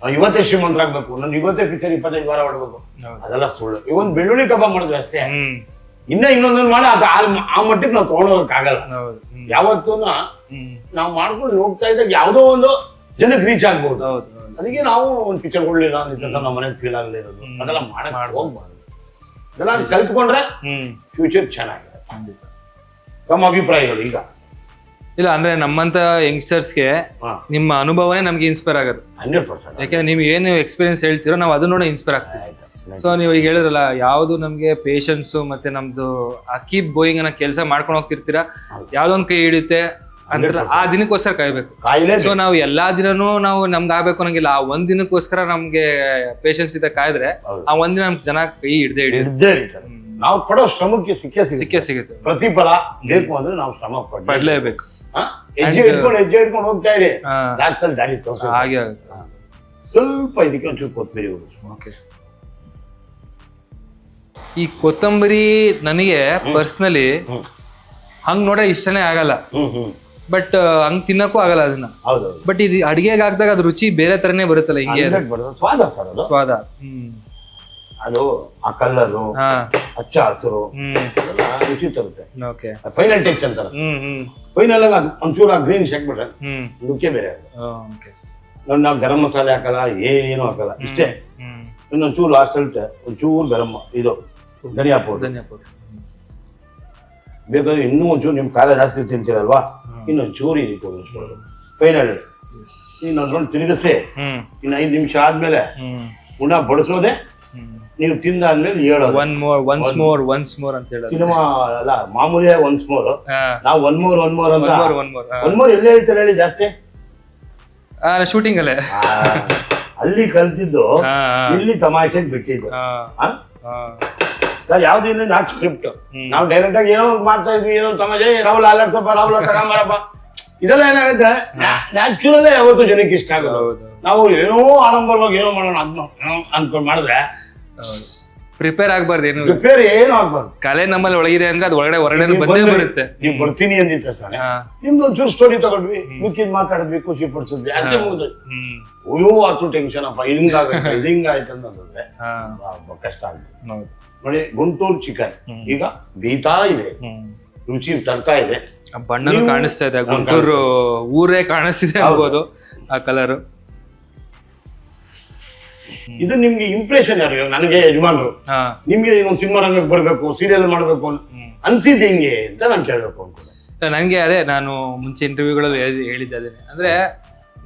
ನಾವು ಇವತ್ತೇ ಶ್ರೀಮಂತರಾಗ್ಬೇಕು, ನಾನು ಇವತ್ತೇ ಪಿಕ್ಚರ್ 25 ವಾರ ಹೊಡ್ಬೇಕು, ಅದೆಲ್ಲ ಸುಳ್ಳು. ಇವೊಂದು ಬೆಳ್ಳುಳ್ಳಿ ಕಬಾಬ್ ಮಾಡಿದ್ವಿ ಅಷ್ಟೇ, ಇನ್ನೊಂದೊಂದು ಮಾಡಿ ಆ ಮಟ್ಟಕ್ಕೆ ನಾವು ತಗೊಂಡೋಗಕ್ಕಾಗಲ್ಲ. ಯಾವತ್ತೂ ನಾವು ಮಾಡ್ಕೊಂಡು ಹೋಗ್ತಾ ಇದ್ದಾಗ ಯಾವುದೋ ಒಂದು ಜನಕ್ಕೆ ರೀಚ್ ಆಗ್ಬೋದು. ಅದಕ್ಕೆ ನಾವು ಒಂದು ಪಿಕ್ಚರ್ ಕೊಡ್ಲಿಲ್ಲ ಅಂತ ನಮ್ಮ ಮನೆಗೆ ಫೀಲ್ ಆಗಲಿರೋದು, ಅದೆಲ್ಲ ಮಾಡಕ್ ಹೋಗ್ಬಾರ್ದು. ಅದೆಲ್ಲ ಕಲ್ತ್ಕೊಂಡ್ರೆ ಫ್ಯೂಚರ್ ಚೆನ್ನಾಗಿದೆ. ತಮ್ಮ ಅಭಿಪ್ರಾಯಗಳು ಈಗ? ಇಲ್ಲ ಅಂದ್ರೆ ನಮ್ಮಂತ ಯಂಗ್ಸ್ಟರ್ಸ್ಗೆ ನಿಮ್ಮ ಅನುಭವನೇ ನಮ್ಗೆ ಇನ್ಸ್ಪೈರ್ ಆಗೋದು. 100%. ಯಾಕಂದ್ರೆ ನೀವು ಏನು ಎಕ್ಸ್ಪೀರಿಯನ್ಸ್ ಹೇಳ್ತೀರೋ ನಾವು ಅದನ್ನ ನೋಡಿ ಇನ್ಸ್ಪೈರ್ ಆಗ್ತೀವಿ. ಸೊ ನೀವು ಈಗ ಹೇಳಿದ್ರಲ್ಲ, ಯಾವ್ದು ನಮ್ಗೆ ಪೇಷನ್ಸ್ ಮತ್ತೆ ನಮ್ದು ಆ ಕೀಪ್ ಗೋಯಿಂಗ್ ಅನ್ನೋ ಕೆಲಸ ಮಾಡ್ಕೊಂಡು ಹೋಗ್ತಿರ್ತೀರಾ, ಯಾವ್ದೊಂದ್ ಕೈ ಹಿಡಿಯುತ್ತೆ ಅಂತ ಆ ದಿನಕ್ಕೋಸ್ಕರ ಕಾಯ್ಬೇಕು. ಸೊ ನಾವು ಎಲ್ಲಾ ದಿನನೂ ನಾವು ನಮ್ಗೆ ಆಗ್ಬೇಕು ಅನ್ನಂಗಿಲ್ಲ. ಆ ಒಂದ್ ದಿನಕ್ಕೋಸ್ಕರ ನಮ್ಗೆ ಪೇಷನ್ಸ್ ಇದ್ದ ಕಾಯ್ದ್ರೆ ಆ ಒಂದಿನ ನಮ್ಗೆ ಜನ ಕೈ ಹಿಡ್ದೇ ನಾವು ಪಡೋ ಶ್ರಮಕ್ಕೆ ಸಿಕ್ಕೇ ಸಿಗುತ್ತೆ. ಪ್ರತಿಫಲ ಬೇಕು ಅಂದ್ರೆ ನಾವು ಶ್ರಮ ಪಡ್ಲೇಬೇಕು. ಹೆಜ್ಜೆ ಹಿಡ್ಕೊಂಡು ಹೋಗ್ತಾ ಇದೆ, ಲಾಸ್ಟಲ್ಲಿ ದಾರಿ ತೋರಿಸ ಹಾಗೆ ಆಗುತ್ತೆ. ಸ್ವಲ್ಪ ಇದಕ್ಕೆ ಒಂಚೂರು ಕೊತ್ತಂಬರಿ. ಓಕೆ, ಈ ಕೊತ್ತಂಬರಿ ನನಗೆ ಪರ್ಸನಲಿ ಹಂಗ್ ನೋಡ್ರೆ ಇಷ್ಟನೇ ಆಗಲ್ಲ, ಬಟ್ ಹಂಗ್ ತಿನ್ನಕ್ಕೂ ಆಗಲ್ಲ ಅದನ್ನ. ಬಟ್ ಇದು ಅಡಿಗೆಗೆ ಹಾಕಿದಾಗ ಅದು ರುಚಿ ಬೇರೆ ತರನೇ ಬರುತ್ತಲ್ಲ, ಹಿಂಗೆ ಸ್ವಾದ. ಅದು ಆ ಕಲ್ಲರು, ಹಚ್ಚ ಹಸಿರು ರುಚಿ ತರುತ್ತೆ. ಫೈನಲ್ ಟಚ್ ಅಂತಾರೆ. ಫೈನಲ್ ಆಗಿ ಅದು ಒಂಚೂರು ಗ್ರೀನ್ ಹಾಕ್ಬಿಟ್ರೆ ರುಚಿ ಬೇರೆ. ನಾವು ಗರಂ ಮಸಾಲೆ ಹಾಕಲ್ಲ, ಏನು ಹಾಕಲ್ಲ, ಇಷ್ಟೇ. ಇನ್ನೊಂಚೂರು ಲಾಸ್ಟ್ ಅಲ್ಲಿ ಒಂಚೂರು ಗರಂ ಇದು ಧನಿಯಾ ಪೌಡರ್. ಬೇಕಾದ್ರೆ ಇನ್ನೂ ಒಂಚೂರು ನಿಮ್ ಖಾರ ಜಾಸ್ತಿ ತಿಂತೀರಲ್ವಾ, ಇನ್ನೊಂಚೂರು ಇದಕ್ಕೆ ಫೈನಲ್ ಇನ್ನೊಂದು ತಿರುಗಿಸಿ ಇನ್ನು 5 ನಿಮಿಷ ಆದ್ಮೇಲೆ ಪುನಃ ಬಡಿಸೋದೆ. ನೀವು ತಿಂದಾದ್ಮೇಲೆ ಹೇಳೋದು ಒನ್ಸ್ ಮೋರ್ ಅಂತ ಹೇಳೋದು. ಸಿನಿಮಾ ಅಲ್ಲ, ಮಾಮೂಲಿಯ ಒನ್ಸ್ ಮೋರ್. ನಾವು ಒನ್ ಮೋರ್ ಅಂತ ಒನ್ ಮೋರ್ ಎಲ್ಲಿ ಹೇಳ್ತಾರೆ ಹೇಳಿ ಜಾಸ್ತಿ? ಶೂಟಿಂಗ್ ಅಲ್ಲೇ ಅಲ್ಲಿ ಕಲ್ತಿದ್ದು, ಇಲ್ಲಿ ತಮಾಷೆಗೆ ಬಿಟ್ಟಿದ್ದು. ಸರ್ ಯಾವ್ದಿಲ್ಲ ನಾಟ್ ಸ್ಕ್ರಿಪ್ಟ್. ನಾವು ಡೈರೆಕ್ಟ್ ಆಗಿ ಏನೋ ಮಾಡ್ತಾ ಇದ್ವಿ, ಏನೋ ತಮಾಷೆ, ರಾಹುಲ್ ಅಲರ್ಸಪ್ಪ, ರಾಹುಲ್ ತಗೊಂಬರಪ್ಪ, ಇದೆಲ್ಲ ಏನಾಗುತ್ತೆ ನ್ಯಾಚುರಲ್ಲೇ ಯಾವತ್ತು ಜನಕ್ಕೆ ಇಷ್ಟ ಆಗೋದು. ನಾವು ಏನೋ ಆಡಂಬರವಾಗಿ ಏನೋ ಮಾಡೋಣ ಅನ್ಕೊಂಡ್ ಮಾಡಿದ್ರೆ ಪ್ರಿಪೇರ್ ಆಗ್ಬಾರ್ದು. ಏನು ಪ್ರಿಪೇರ್ ಏನು ಆಗ್ಬಾರ್ದು. ಕಲೆ ನಮ್ಮಲ್ಲಿ ಒಳಗಿದೆ ಅಂದ್ರೆ ಅದು ಹೊರಗಡೆ ಬಂದೇ ಬರುತ್ತೆ. ನೀವು ಬರ್ತೀನಿ ಅಂದಿದ್ದ ತಕ್ಷಣ ನಿಮ್ದು ಒಂಚೂರು ಸ್ಟೋರಿ ತಗೊಂಡ್ವಿ, ಮಿಕ್ಕಿದ್ ಮಾತಾಡಿದ್ವಿ, ಖುಷಿ ಪಡಿಸಿದ್ವಿ, ಅದೇ ಮುಗಿದು ಅಯ್ಯೋ ಆತು ಟೆನ್ಷನ್ ಅಪ್ಪ, ಹಿಂಗಾಗುತ್ತೆ ಇದು ಹಿಂಗಾಯ್ತು ಅಂತಂದ್ರೆ ಕಷ್ಟ ಆಗುತ್ತೆ. ನೋಡಿ, ಗುಂಟೂರು ಚಿಕನ್ ಈಗ ಬೀತಾ ಇದೆ, ರುಚಿ ತರ್ತಾ ಇದೆ, ಬಣ್ಣನೂ ಕಾಣಿಸ್ತಾ ಇದೆ, ಗುಂಟೂರು ಊರೇ ಕಾಣಿಸ್ತಿದೆ ಅನ್ಬೋದು ಆ ಕಲರ್. ಇದು ನಿಮ್ಗೆ ಇಂಪ್ರೆಷನ್ ಯಾರು? ನನಗೆ ಯಜಮಾನ್ರು ನಿಮ್ಗೆ ಇನ್ನೊಂದು ಸಿನಿಮಾ ರಂಗಕ್ಕೆ ಬರ್ಬೇಕು, ಸೀರಿಯಲ್ ಮಾಡ್ಬೇಕು ಅನ್ಸಿದ್ ಹೆಂಗೆ ಅಂತ ನಾನು ಕೇಳ್ಬೇಕು ಅನ್ಕೊಂಡೆ. ನಂಗೆ ಅದೇ ನಾನು ಮುಂಚೆ ಇಂಟರ್ವ್ಯೂಗಳಲ್ಲಿ ಹೇಳಿದ್ದೆ ಅದೇನೆ, ಅಂದ್ರೆ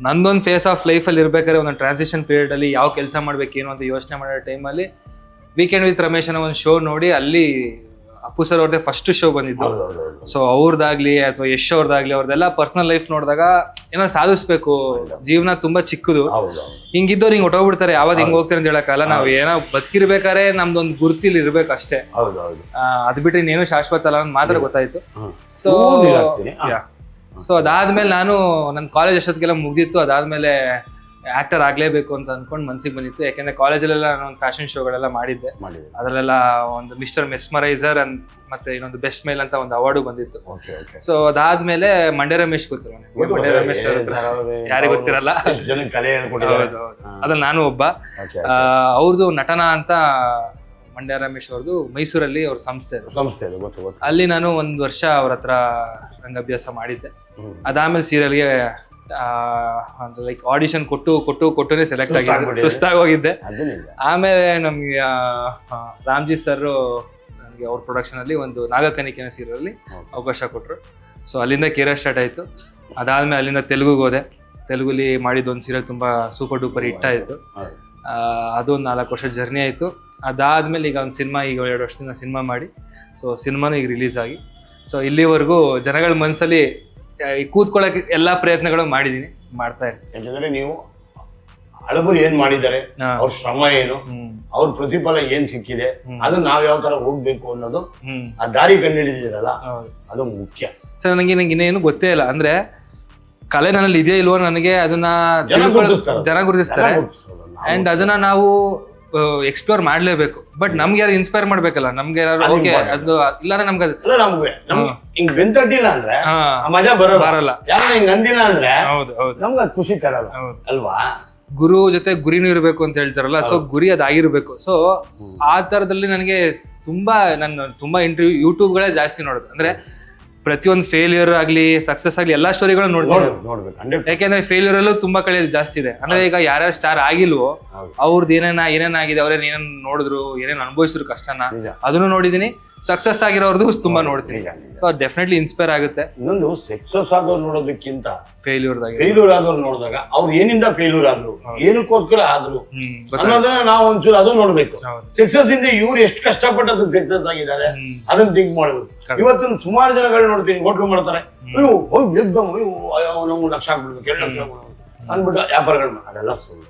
ನಂದೊಂದು ಫೇಸ್ ಆಫ್ ಲೈಫಲ್ಲಿ ಇರ್ಬೇಕಾದ್ರೆ ಒಂದು ಟ್ರಾನ್ಸಿಷನ್ ಪೀರಿಯಡ್ ಅಲ್ಲಿ ಯಾವ ಕೆಲಸ ಮಾಡ್ಬೇಕೇನು ಅಂತ ಯೋಚನೆ ಮಾಡೋ ಟೈಮಲ್ಲಿ ವೀಕೆಂಡ್ ವಿತ್ ರಮೇಶ್ ಅನ್ನೋ ಒಂದು ಶೋ ನೋಡಿ, ಅಲ್ಲಿ ಅಪ್ಪು ಸರ್ ಅವ್ರದ್ದೇ ಫಸ್ಟ್ ಶೋ ಬಂದಿದ್ದು. ಸೊ ಅವ್ರದ್ದಾಗ್ಲಿ ಅಥವಾ ಯಶ್ ಅವ್ರದ್ದಾಗ್ಲಿ ಅವ್ರದ್ದೆಲ್ಲ ಪರ್ಸನಲ್ ಲೈಫ್ ನೋಡಿದಾಗ ಏನೋ ಸಾಧಿಸ್ಬೇಕು, ಜೀವನ ತುಂಬಾ ಚಿಕ್ಕದು, ಹಿಂಗಿದ್ದವ್ರು ಹಿಂಗ್ ಹೊಟ್ಟೋಗ್ಬಿಡ್ತಾರೆ, ಯಾವ್ದು ಹಿಂಗ್ ಹೋಗ್ತಾರೆ ಅಂತ ಹೇಳಕ್ಕಲ್ಲ. ನಾವ್ ಏನೋ ಬದುಕಿರ್ಬೇಕಾದ್ರೆ ನಮ್ದೊಂದು ಗುರುತಿಲ್ ಇರ್ಬೇಕು ಅಷ್ಟೇ. ಅದ್ ಬಿಟ್ರೆ ಇನ್ನೇನು ಶಾಶ್ವತ ಅಲ್ಲ ಅಂತ ಮಾತ್ರ ಗೊತ್ತಾಯ್ತು. ಸೊ ಅದಾದ್ಮೇಲೆ ನಾನು ನನ್ನ ಕಾಲೇಜ್ ಅಷ್ಟೊತ್ತಿಗೆಲ್ಲ ಮುಗ್ದಿತ್ತು. ಅದಾದ್ಮೇಲೆ ಆಕ್ಟರ್ ಆಗ್ಲೇಬೇಕು ಅಂತ ಅನ್ಕೊಂಡು ಮನ್ಸಿಗೆ ಬಂದಿತ್ತು. ಯಾಕೆಂದ್ರೆ ಕಾಲೇಜಲ್ಲೆಲ್ಲ ನಾನು ಒಂದು ಫ್ಯಾಷನ್ ಶೋಗಳೆಲ್ಲ ಮಾಡಿದ್ದೆ. ಅದರಲ್ಲೆಲ್ಲ ಒಂದು ಮಿಸ್ಟರ್ ಮೆಸ್ಮರೈಸರ್ ಮತ್ತೆ ಇನ್ನೊಂದು ಬೆಸ್ಟ್ ಮೇಲ್ ಅಂತ ಒಂದು ಅವಾರ್ಡು ಬಂದಿತ್ತು. ಸೊ ಅದಾದ್ಮೇಲೆ ಮಂಡ್ಯ ರಮೇಶ್ ಗೊತ್ತಿರೋ, ಮಂಡ್ಯ ರಮೇಶ್ ಯಾರಿಗೆ ಗೊತ್ತಿರಲ್ಲ, ಅದ್ರಲ್ಲಿ ನಾನು ಒಬ್ಬ. ಅವ್ರದ್ದು ನಟನ ಅಂತ ಮಂಡ್ಯ ರಮೇಶ್ ಅವ್ರದ್ದು ಮೈಸೂರಲ್ಲಿ ಅವ್ರ ಸಂಸ್ಥೆ, ಅಲ್ಲಿ ನಾನು 1 ವರ್ಷ ಅವ್ರ ಹತ್ರ ರಂಗಾಭ್ಯಾಸ ಮಾಡಿದ್ದೆ. ಅದಾದ್ಮೇಲೆ ಸೀರಿಯಲ್ಗೆ ಲೈಕ್ ಆಡಿಷನ್ ಕೊಟ್ಟುನೇ ಸೆಲೆಕ್ಟ್ ಆಗಿದ್ದೆ, ಸುಸ್ತಾಗಿ ಹೋಗಿದ್ದೆ. ಆಮೇಲೆ ನಮ್ಗೆ ರಾಮ್ಜಿ ಸರ್ ನನಗೆ ಅವ್ರ ಪ್ರೊಡಕ್ಷನ್ ಅಲ್ಲಿ ಒಂದು ನಾಗಕನಿಕೆನ ಸೀರಿಯಲ್ ಅಲ್ಲಿ ಅವಕಾಶ ಕೊಟ್ರು. ಸೊ ಅಲ್ಲಿಂದ ಕೆರಿಯರ್ ಸ್ಟಾರ್ಟ್ ಆಯ್ತು. ಅದಾದ್ಮೇಲೆ ಅಲ್ಲಿಂದ ತೆಲುಗುಗೆ ಹೋದೆ. ತೆಲುಗುಲಿ ಮಾಡಿದ ಒಂದು ಸೀರಿಯಲ್ ತುಂಬಾ ಸೂಪರ್ ಡೂಪರ್ ಹಿಟ್ ಆಯ್ತು. ಅದು ಒಂದು 4 ವರ್ಷ ಜರ್ನಿ ಆಯ್ತು. ಅದಾದ್ಮೇಲೆ ಈಗ ಒಂದು ಸಿನಿಮಾ, ಈಗ 2 ವರ್ಷದಿಂದ ಸಿನಿಮಾ ಮಾಡಿ, ಸೊ ಸಿನಿಮಾನು ಈಗ ರಿಲೀಸ್ ಆಗಿ, ಸೊ ಇಲ್ಲಿವರೆಗೂ ಜನಗಳ ಮನಸ್ಸಲ್ಲಿ ಕೂತ್ಕೊಳ್ಳಕ್ಕೆ ಎಲ್ಲಾ ಪ್ರಯತ್ನಗಳು ಮಾಡಿದೀನಿ, ಮಾಡ್ತಾ ಇರ್ತೀನಿ. ಯಾಕಂದ್ರೆ ನೀವು ಹಳಬರು ಏನ್ ಮಾಡಿದ್ದಾರೆ, ಅವ್ರ ಶ್ರಮ ಏನು, ಅವ್ರ ಪ್ರತಿಫಲ ಏನ್ ಸಿಕ್ಕಿದೆ, ಅದು ನಾವ್ ಯಾವ ತರ ಹೋಗ್ಬೇಕು ಅನ್ನೋದು ಆ ದಾರಿ ಕಂಡುಹಿಡಿದಿರಲ್ಲ, ಅದು ಮುಖ್ಯ. ಸರ್ ನಂಗೆ ಇನ್ನೇನು ಗೊತ್ತೇ ಇಲ್ಲ, ಅಂದ್ರೆ ಕಲೆ ನನ್ನಲ್ಲಿ ಇದೆಯೋ ಇಲ್ವೋ ನನಗೆ ಅದನ್ನ ಜನ ಗುರುತಿಸ್ತಾರೆ. ಅಂಡ್ ಅದನ್ನ ನಾವು ಎಕ್ಸ್ಪ್ಲೋರ್ ಮಾಡ್ಲೇಬೇಕು. ಬಟ್ ನಮ್ಗೆ ಯಾರು ಇನ್ಸ್ಪೈರ್ ಮಾಡ್ಬೇಕಲ್ಲ, ನಮ್ಗೆ ಯಾರು ಓಕೆ ಅದು ಇಲ್ಲಾಂದ್ರೆ ನಮ್ಗೆ ಅದು ಅಲ್ಲ ನಮ್ಗೆ ಹಿಂಗ್ ಬೆಂತಟ್ಟಿಲ್ಲ ಅಂದ್ರೆ ಹಾ, ಆ ಮಜಾ ಬರಲ್ಲ. ಬರಲ್ಲ. ಯಾರು ಹಿಂಗ್ ಅಂದಿಲ್ಲ ಅಂದ್ರೆ ಹೌದು ಹೌದು ನಮ್ಗೆ ಅದು ಖುಷಿ ತರಲ್ಲ ಹೌದು. ಅಲ್ವಾ? ಗುರು ಜೊತೆ ಗುರಿನೂ ಇರಬೇಕು ಅಂತ ಹೇಳ್ತಾರಲ್ಲ, ಸೊ ಗುರಿ ಅದಾಗಿರ್ಬೇಕು. ಸೊ ಆ ತರದಲ್ಲಿ ನನಗೆ ನಾನು ತುಂಬಾ ಇಂಟರ್ವ್ಯೂ ಯೂಟ್ಯೂಬ್ಗಳೇ ಜಾಸ್ತಿ ನೋಡೋದು. ಅಂದ್ರೆ ಪ್ರತಿಯೊಂದು ಫೇಲ್ಯೂರ್ ಆಗ್ಲಿ ಸಕ್ಸಸ್ ಆಗ್ಲಿ ಎಲ್ಲಾ ಸ್ಟೋರಿಗಳನ್ನ ನೋಡ್ತೀನಿ. ನೋಡ್ಬೇಕು. ಯಾಕೆಂದ್ರೆ ಫೇಲ್ಯೂರ್ ಅಲ್ಲೂ ತುಂಬಾ ಕಳೆ ಜಾಸ್ತಿ ಇದೆ. ಅಂದ್ರೆ ಈಗ ಯಾರ್ಯಾರು ಸ್ಟಾರ್ ಆಗಿಲ್ವೋ ಅವ್ರದ್ದು ಏನೇನಾಗಿದೆ, ಅವ್ರೇನ್ ಏನೇನ್ ನೋಡಿದ್ರು, ಏನೇನ್ ಅನುಭವಿಸಿದ್ರು ಕಷ್ಟನ, ಅದನ್ನು ನೋಡಿದೀನಿ. ಸಕ್ಸಸ್ ಆಗಿರೋರ್ದು ತುಂಬಾ ನೋಡ್ತೀನಿ. ಸೊ ಡೆಫಿನೆಟ್ಲಿ ಇನ್ಸ್ಪೈರ್ ಆಗುತ್ತೆ. ಇನ್ನೊಂದು ಸಕ್ಸಸ್ ಆದವ್ರು ನೋಡೋದಕ್ಕಿಂತ ಫೇಲ್ಯೂರ್ ಆದವ್ರು ನೋಡಿದಾಗ ಅವ್ರು ಏನಿಂದ ಫೇಲ್ಯೂರ್ ಆದ್ರು, ಏನಕ್ಕೋಸ್ಕರ ಆದ್ರು ಅನ್ನೋದನ್ನ ನಾವು ಒಂಚೂರು ಅದು ನೋಡ್ಬೇಕು. ಸಕ್ಸಸ್ ಇಂದ ಇವ್ರು ಎಷ್ಟು ಕಷ್ಟಪಟ್ಟು ಅದು ಸಕ್ಸಸ್ ಆಗಿದ್ದಾರೆ ಅದನ್ನ ಥಿಂಕ್ ಮಾಡ್ಬೇಕು. ಇವತ್ತಿನ ಸುಮಾರು ಜನಗಳು ನೋಡ್ತೀನಿ ಹೋಟ್ಲು ಮಾಡ್ತಾರೆ, ನಮ್ಗೆ ಲಕ್ಷ ಆಗ್ಬಿಡ್ಬೇಕು, 2 ಲಕ್ಷ ಆಗ್ಬಿಡ್ಬೇಕು ಅಂದ್ಬಿಟ್ಟು ವ್ಯಾಪಾರಗಳು. ಅದೆಲ್ಲ ಸುಳ್ಳು.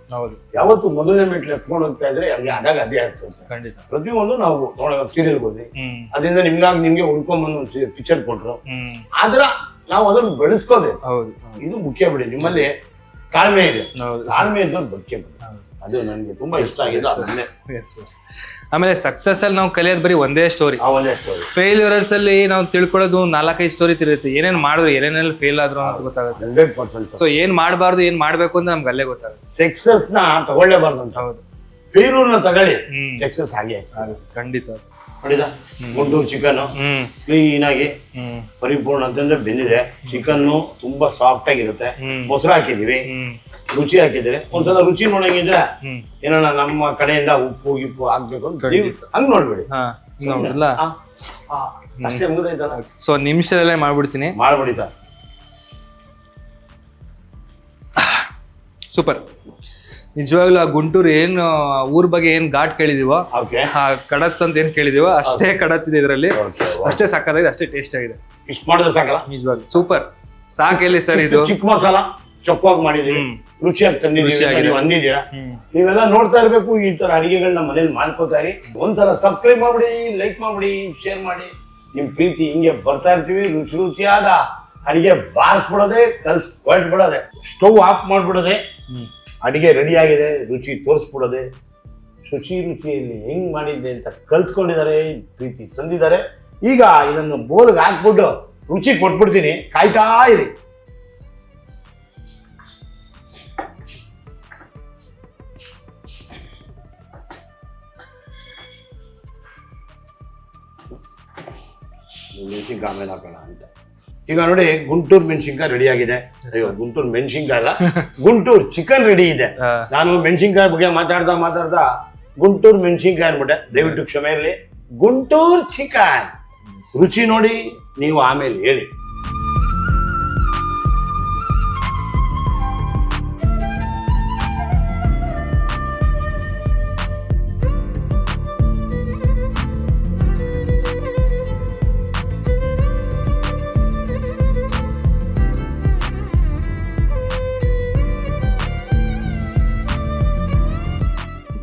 ಯಾವತ್ತು ಮೊದಲನೇ ಮೆಟ್ಲು ಎತ್ಕೊಂಡು ಹೋಗ್ತಾ ಇದ್ರೆ ಅಲ್ಲಿ ಆದಾಗ ಅದೇ ಆಗ್ತದೆ. ಪ್ರತಿಯೊಂದು ನಾವು ನೋಡೋ ಸೀರಿಯಲ್ ಹೋದ್ವಿ, ಅದರಿಂದ ನಿಮ್ಗೆ ಹುಡ್ಕೊಂಡ್ಬಂದು ಒಂದು ಪಿಕ್ಚರ್ ಕೊಟ್ರು, ಆದ್ರ ನಾವು ಅದನ್ನು ಬೆಳೆಸ್ಕೋಬೇಕು. ಇದು ಮುಖ್ಯ ಬಿಡಿ. ನಿಮ್ಮಲ್ಲಿ ತಾಳ್ಮೆ ಇದೆ, ತಾಳ್ಮೆ ಇದ್ದವ್ರು ಬದುಕೆ ಬಿಡಿ. ಅದು ನನಗೆ ತುಂಬಾ ಇಷ್ಟ ಆಗಿದೆ. ಆಮೇಲೆ ಸಕ್ಸಸ್ ಅಲ್ಲಿ ನಾವು ಕಲಿಯೋದು ಬರೀ ಒಂದೇ ಸ್ಟೋರಿ. ಫೇಲ್ಯೂರ್ಸ್ ಅಲ್ಲಿ ನಾವು ತಿಳ್ಕೊಳ್ಳೋದು 4-5 ಸ್ಟೋರಿ ತಿರುತ್ತೆ. ಏನೇನ್ ಮಾಡಿದ್ರು, ಏನೇನೆಲ್ಲ ಫೇಲ್ ಆದ್ರು ಅಂತ ಗೊತ್ತಾಗುತ್ತೆ. 100%. ಸೊ ಏನ್ ಮಾಡಬಾರ್ದು, ಏನ್ ಮಾಡ್ಬೇಕು ಅಂತ ನಮ್ಗೆ ಅಲ್ಲೇ ಗೊತ್ತಾಗುತ್ತೆ. ಸಕ್ಸಸ್ ನ ತಗೊಳ್ಳೇಬಾರ್ದು ಅಂತ. ಹೌದು, ಫೇಲ್ಯೂರ್ ನ ತಗೊಳ್ಳಿ, ಸಕ್ಸಸ್ ಹಾಗೆ ಖಂಡಿತ. ನೋಡಿದ ಗುಂಟೂರು ಚಿಕನ್ ಕ್ಲೀನ್ ಆಗಿ ಪರಿಪೂರ್ಣ ಅಂತಂದ್ರೆ ಬೆಂದಿದೆ. ಚಿಕನ್ ತುಂಬಾ ಸಾಫ್ಟ್ ಆಗಿರುತ್ತೆ. ಮೊಸರು ಹಾಕಿದೀವಿ, ರುಚಿ ಹಾಕಿದ್ರೆ ಒಂದ್ಸಲ ರುಚಿ ನೋಡಂಗಿದ್ರೆ ಏನೋ ನಮ್ಮ ಕಡೆಯಿಂದ ಉಪ್ಪು ಗಿಪ್ಪು ಹಾಕ್ಬೇಕು ಅಂತ ಹಂಗ್ ನೋಡ್ಬೇಡಿ. ಅಷ್ಟೇ ಮುಗಿದೈತಲ್ಲ. ಸೊ ನಿಮಿಷದಲ್ಲೇ ಮಾಡ್ಬಿಡ್ತೀನಿ. ಮಾಡ್ಬಿಡಿ ಸರ್. ಸೂಪರ್. ನಿಜವಾಗ್ಲೂ ಆ ಗುಂಟೂರು ಏನು ಊರ್ ಬಗ್ಗೆ ಏನ್ ಘಾಟ್ ಕೇಳಿದೀವೋ, ಆ ಕಡತ್ ಅಂತ ಏನ್ ಕೇಳಿದೀವೋ ಅಷ್ಟೇ ಕಡತ್ ಇದೆ ಇದರಲ್ಲಿ. ಅಷ್ಟೇ ಸಾಕಾಗಿದೆ, ಅಷ್ಟೇ ಟೇಸ್ಟ್ ಆಗಿದೆ. ಇಷ್ಟು ಮಾಡಿದ್ರೆ ಸಾಕಲ್ಲ? ನಿಜವಾಗ್ಲೂ ಸೂಪರ್. ಸಾಕೆಲ್ಲಿ ಸರ್ ಇದು ಚಿಕ್ಕ ಮಸಾಲ ಚೊಕ್ಕಾಗಿ ಮಾಡಿದೀವಿ, ರುಚಿಯಾಗಿ ತಂದಿದ್ದೀವಿ, ಅಂದಿದ್ದೀರಾ. ನೀವೆಲ್ಲ ನೋಡ್ತಾ ಇರ್ಬೇಕು ಈ ತರ ಅಡಿಗೆಗಳನ್ನ ಮನೇಲಿ ಮಾಡ್ಕೋತಾ ಇರಿ. ಒಂದ್ಸಲ ಸಬ್ಸ್ಕ್ರೈಬ್ ಮಾಡ್ಬಿಡಿ, ಲೈಕ್ ಮಾಡ್ಬಿಡಿ, ಶೇರ್ ಮಾಡಿ. ನಿಮ್ ಪ್ರೀತಿ ಹಿಂಗೆ ಬರ್ತಾ ಇರ್ತೀವಿ. ರುಚಿಯಾದ ಅಡಿಗೆ ಬಾರಿಸ್ಬಿಡೋದೆ, ಹೊರಟ್ಬಿಡೋದೆ, ಸ್ಟವ್ ಆಫ್ ಮಾಡ್ಬಿಡೋದೆ, ಅಡಿಗೆ ರೆಡಿ ಆಗಿದೆ, ರುಚಿ ತೋರಿಸ್ಬಿಡೋದೆ. ರುಚಿಯಲ್ಲಿ ಹೆಂಗ್ ಮಾಡಿದ್ದೆ ಅಂತ ಕಲ್ತ್ಕೊಂಡಿದ್ದಾರೆ, ಪ್ರೀತಿ ತಂದಿದ್ದಾರೆ. ಈಗ ಇದನ್ನು ಬೋಲ್ಗೆ ಹಾಕ್ಬಿಟ್ಟು ರುಚಿ ಕೊಟ್ಬಿಡ್ತೀನಿ, ಕಾಯ್ತಾ ಇರಿ. ಮೆಣಸಿನ್ಕಾಯಿ ಆಮೇಲೆ ಹಾಕೋಣ ಅಂತ. ಈಗ ನೋಡಿ ಗುಂಟೂರು ಮೆಣಸಿನ್ಕಾಯಿ ರೆಡಿ ಆಗಿದೆ. ಅಯ್ಯೋ, ಗುಂಟೂರು ಮೆಣಸಿನ್ಕಾಯಿ ಅಲ್ಲ, ಗುಂಟೂರು ಚಿಕನ್ ರೆಡಿ ಇದೆ. ನಾನು ಮೆಣಸಿನ್ಕಾಯಿ ಬಗ್ಗೆ ಮಾತಾಡ್ತಾ ಗುಂಟೂರು ಮೆಣಸಿನ್ಕಾಯಿ ಅನ್ಬಿಟ್ಟೆ, ದಯವಿಟ್ಟು ಕ್ಷಮೆ ಇರಲಿ. ಗುಂಟೂರು ಚಿಕನ್ ರುಚಿ ನೋಡಿ, ನೀವು ಆಮೇಲೆ ಹೇಳಿ.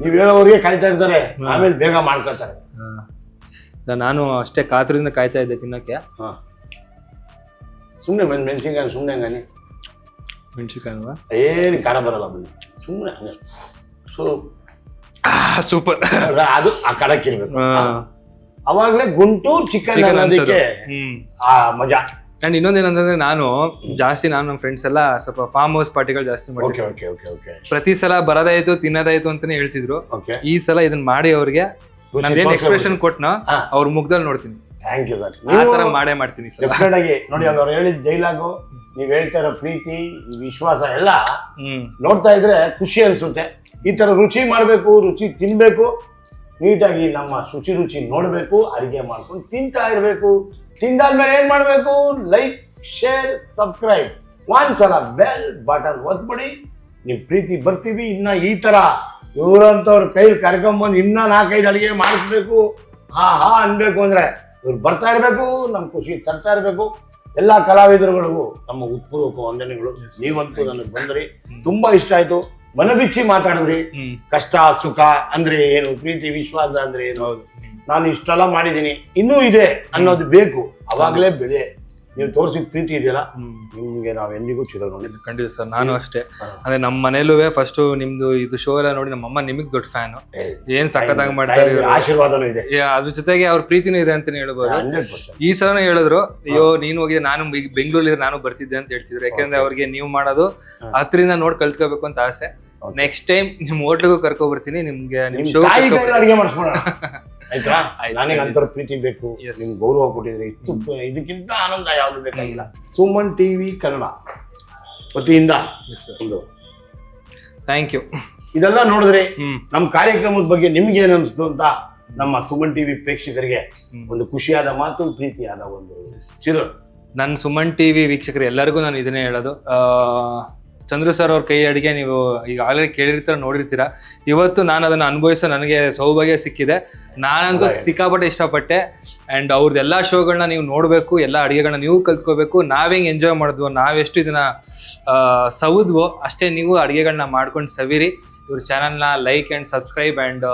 ನೀವ್ ಹೇಳೋರಿಗೆ ಕಾಯ್ತಾ ಇರ್ತಾರೆ, ಆಮೇಲೆ ಬೇಗ ಮಾಡ್ಕೊತಾರೆ. ನಾನು ಅಷ್ಟೇ ಕಾತುರದಿಂದ ಕಾಯ್ತಾ ಇದ್ದೆ ತಿನ್ನಕ್ಕೆ. ಸುಮ್ಮನೆ ಮೆಣಸಿನ್ಕಾಯಿ ಸುಮ್ಮನೆ ಹಂಗಾನೆ ಮೆಣಸಿನ್ಕಾಯಿ ಏನು ಖಾರ ಬರಲ್ಲ, ಬನ್ನಿ ಸುಮ್ಮನೆ ಹಂಗೆ. So super. ಅದು ಆ ಖಾರಕ್ಕೆ ಇರ್ಬೇಕು, ಅವಾಗಲೇ ಗುಂಟೂರು ಚಿಕನ್ ಅನ್ನೋದಕ್ಕೆ ಆ ಮಜಾ. ಅಂಡ್ ಇನ್ನೊಂದೇನಂತಂದ್ರೆ ನಾನು ನಮ್ಮ ಫ್ರೆಂಡ್ಸ್ ಎಲ್ಲ ಸ್ವಲ್ಪ ಫಾರ್ಮ್ ಹೌಸ್ ಪಾರ್ಟಿಗಳು ಜಾಸ್ತಿ ಮಾಡ್ತೀವಿ. ಪ್ರತಿ ಸಲ ಬರೋದಾಯ್ತು ತಿನ್ನೋದಾಯ್ತು ಅಂತಾನೆ ಹೇಳ್ತಿದ್ರು. ಈ ಸಲ ಇದನ್ನ ಮಾಡಿ ಅವ್ರಿಗೆ ನಾನೇನ್ ಎಕ್ಸ್ಪ್ರೆಷನ್ ಕೊಟ್ನೋ ಅವ್ರ ಮುಖದಲ್ಲಿ ನೋಡ್ತೀನಿ. Thank you sir. ಆ ತರ ಮಾಡೇ ಮಾಡ್ತೀನಿ ಡೆಫಿನೆಟ್ ಆಗಿ. ನೋಡಿ ಅವ್ರು ಹೇಳಿದ ಡೈಲಾಗು, ನೀವ್ ಹೇಳ್ತಾ ಇರೋ ಪ್ರೀತಿ, ವಿಶ್ವಾಸ ಎಲ್ಲ ನೋಡ್ತಾ ಇದ್ರೆ ಖುಷಿ ಅನ್ಸುತ್ತೆ. ಈ ತರ ರುಚಿ ಮಾಡ್ಬೇಕು, ರುಚಿ ತಿನ್ಬೇಕು, ನೀಟಾಗಿ ನಮ್ಮ ರುಚಿ ನೋಡ್ಬೇಕು, ಅಡಿಗೆ ಮಾಡ್ಕೊಂಡು ತಿಂತಾ ಇರ್ಬೇಕು. ತಿಂದಾದ್ಮೇಲೆ ಏನ್ ಮಾಡ್ಬೇಕು? ಲೈಕ್, ಶೇರ್, ಸಬ್ಸ್ಕ್ರೈಬ್, ಒಂದ್ಸಲ ಬೆಲ್ ಬಟನ್ ಒತ್ಬಿಡಿ. ನಿಮ್ ಪ್ರೀತಿ ಬರ್ತೀವಿ. ಇನ್ನ ಈ ತರ ಇವ್ರಂತವ್ರ ಕೈಲಿ ಕರ್ಕೊಂಬಂದು ಇನ್ನ 4-5 ಅಡಿಗೆ ಮಾಡಿಸ್ಬೇಕು, ಹಾ ಅನ್ಬೇಕು ಅಂದ್ರೆ ಇವ್ರು ಬರ್ತಾ ಇರ್ಬೇಕು, ನಮ್ ಖುಷಿ ತರ್ತಾ ಇರ್ಬೇಕು. ಎಲ್ಲಾ ಕಲಾವಿದರುಗಳಿಗೂ ನಮ್ಮ ಉತ್ಪೂರ್ವಕ ವಂದನೆಗಳು. ನೀವಂತೂ ನನಗೆ ಬಂದ್ರಿ, ತುಂಬಾ ಇಷ್ಟ ಆಯ್ತು. ಮನಬಿಚ್ಚಿ ಮಾತಾಡಿದ್ರಿ. ಕಷ್ಟ ಸುಖ ಅಂದ್ರೆ ಏನು, ಪ್ರೀತಿ ವಿಶ್ವಾಸ ಅಂದ್ರೆ ಏನು, ನಾನು ಇಷ್ಟೆಲ್ಲ ಮಾಡಿದೀನಿ, ಇನ್ನೂ ಇದೆ ಅನ್ನೋದು ಬೇಕು. ಅವಾಗಲೇ ಬೆಳೆ ನೀವು ತೋರಿಸಿದ ಪ್ರೀತಿ ಇದೆಯಲ್ಲ ನಿಮ್ಗೆ ನಾವ್ ಎಂದಿಗೂ ಚಿರಋಣಿ. ಖಂಡಿತ ಸರ್, ನಾನು ಅಷ್ಟೇ. ಅಂದ್ರೆ ನಮ್ಮ ಮನೇಲೂ ಫಸ್ಟ್ ನಿಮ್ದು ಇದು ಶೋ ಎಲ್ಲ ನೋಡಿ ನಮ್ಮಮ್ಮ ನಿಮಗ್ ದೊಡ್ಡ ಫ್ಯಾನ್. ಏನ್ ಸಖತ್ತಾಗಿ ಮಾಡ್ತಾರೆ ಇವ್ರು. ಆಶೀರ್ವಾದನೂ ಇದೆ. ಅದ್ರ ಜೊತೆಗೆ ಅವ್ರ ಪ್ರೀತಿನೂ ಇದೆ ಅಂತಾನೆ ಹೇಳ್ಬೋದು. 100%. ಈ ಸಲನೂ ಹೇಳಿದ್ರು, ಅಯ್ಯೋ ನೀನು ಹೋಗಿದೆ, ನಾನು ಬೆಂಗಳೂರಲ್ಲಿ ನಾನು ಬರ್ತಿದ್ದೆ ಅಂತ ಹೇಳ್ತಿದ್ರು. ಯಾಕಂದ್ರೆ ಅವ್ರಿಗೆ ನೀವು ಮಾಡೋದು ಹತ್ರಿಂದ ನೋಡ್ ಕಲ್ತ್ಕೋಬೇಕು ಅಂತ ಆಸೆ. ನೆಕ್ಸ್ಟ್ ಟೈಮ್ ನಿಮ್ ಹೋಟ್ಲಿಗೂ ಕರ್ಕೊ ಬರ್ತೀನಿ, ನಿಮ್ಗೆ ನಿಮ್ ಶೋ ಅಡಿಗೆ ಮಾಡಿಸ್ಬೋಣ ಆಯ್ತಾ. ನನಗೆ ಅಂತರ ಪ್ರೀತಿ ಬೇಕು, ನಿಮ್ಗೆ ಗೌರವ ಕೊಟ್ಟಿದ್ರೆ ಇದಕ್ಕಿಂತ ಆನಂದ ಯಾವ್ದು ಬೇಕಾಗಿಲ್ಲ. ಸುಮನ್ ಟಿವಿ ಕನ್ನಡ ವತಿಯಿಂದ ಒಂದು ಥ್ಯಾಂಕ್ ಯು. ಇದೆಲ್ಲ ನೋಡಿದ್ರೆ ನಮ್ಮ ಕಾರ್ಯಕ್ರಮದ ಬಗ್ಗೆ ನಿಮ್ಗೆ ಏನ್ ಅನ್ಸ್ತು ಅಂತ ನಮ್ಮ ಸುಮನ್ ಟಿವಿ ಪ್ರೇಕ್ಷಕರಿಗೆ ಒಂದು ಖುಷಿಯಾದ ಮಾತು, ಪ್ರೀತಿಯಾದ ಒಂದು ಚಿರು. ನನ್ನ ಸುಮನ್ ಟಿವಿ ವೀಕ್ಷಕರು ಎಲ್ಲರಿಗೂ ನಾನು ಇದನ್ನೇ ಹೇಳೋದು, ಚಂದ್ರು ಸರ್ ಅವ್ರ ಕೈ ಅಡಿಗೆ ನೀವು ಈಗ ಆಲ್ರೆಡಿ ಕೇಳಿರ್ತೀರ, ನೋಡಿರ್ತೀರ. ಇವತ್ತು ನಾನು ಅದನ್ನು ಅನುಭವಿಸೋ ನನಗೆ ಸೌಭಾಗ್ಯ ಸಿಕ್ಕಿದೆ. ನಾನಂತೂ ಸಿಕ್ಕಾಪಟ್ಟೆ ಇಷ್ಟಪಟ್ಟೆ. ಆ್ಯಂಡ್ ಅವ್ರದ್ದೆಲ್ಲ ಶೋಗಳನ್ನ ನೀವು ನೋಡಬೇಕು, ಎಲ್ಲ ಅಡುಗೆಗಳನ್ನ ನೀವು ಕಲ್ತ್ಕೋಬೇಕು. ನಾವೇಂಗೆ ಎಂಜಾಯ್ ಮಾಡಿದ್ವೋ, ನಾವೆಷ್ಟು ಇದನ್ನ ಸವಿದ್ವೋ ಅಷ್ಟೇ ನೀವು ಅಡುಗೆಗಳನ್ನ ಮಾಡ್ಕೊಂಡು ಸವಿರಿ. ಇವ್ರ ಚಾನಲ್ನ like and subscribe and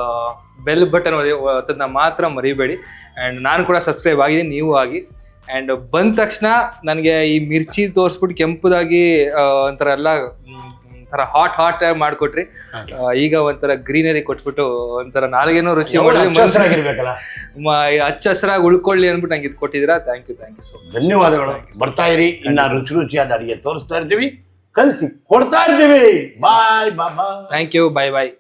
bell button ಒತ್ತೋದನ್ನ ಮಾತ್ರ ಮರಿಬೇಡಿ. ಆ್ಯಂಡ್ ನಾನು ಕೂಡ ಸಬ್ಸ್ಕ್ರೈಬ್ ಆಗಿದ್ದೀನಿ, ನೀವು ಆಗಿ. ಆ್ಯಂಡ್ ಬಂದ ತಕ್ಷಣ ನನಗೆ ಈ ಮಿರ್ಚಿ ತೋರಿಸ್ಬಿಟ್ಟು ಕೆಂಪುದಾಗಿ ಒಂಥರ ಎಲ್ಲ ಒಂಥರ ಹಾಟ್ ಮಾಡಿಕೊಟ್ರಿ. ಈಗ ಒಂಥರ ಗ್ರೀನರಿ ಕೊಟ್ಬಿಟ್ಟು ಒಂಥರ ನಾಲ್ಗೇನೋ ರುಚಿ ಮಾಡಿ ಹಚ್ಚ ಹಸಿರಾಗಿ ಉಳ್ಕೊಳ್ಳಿ ಅಂದ್ಬಿಟ್ಟು ನಂಗೆ ಇದು ಕೊಟ್ಟಿದ್ದೀರಾ. Thank you so much. ಧನ್ಯವಾದಗಳು. ಬರ್ತಾ ಇರಿ, ಇನ್ನ ರುಚಿಯಾದ ಅಡಿಗೆ ತೋರಿಸ್ತಾ ಇರ್ತೀವಿ, ಕಲಿಸಿ ಕೊಡ್ತಾ ಇರ್ತೀವಿ. Bye bye. Thank you. Bye bye.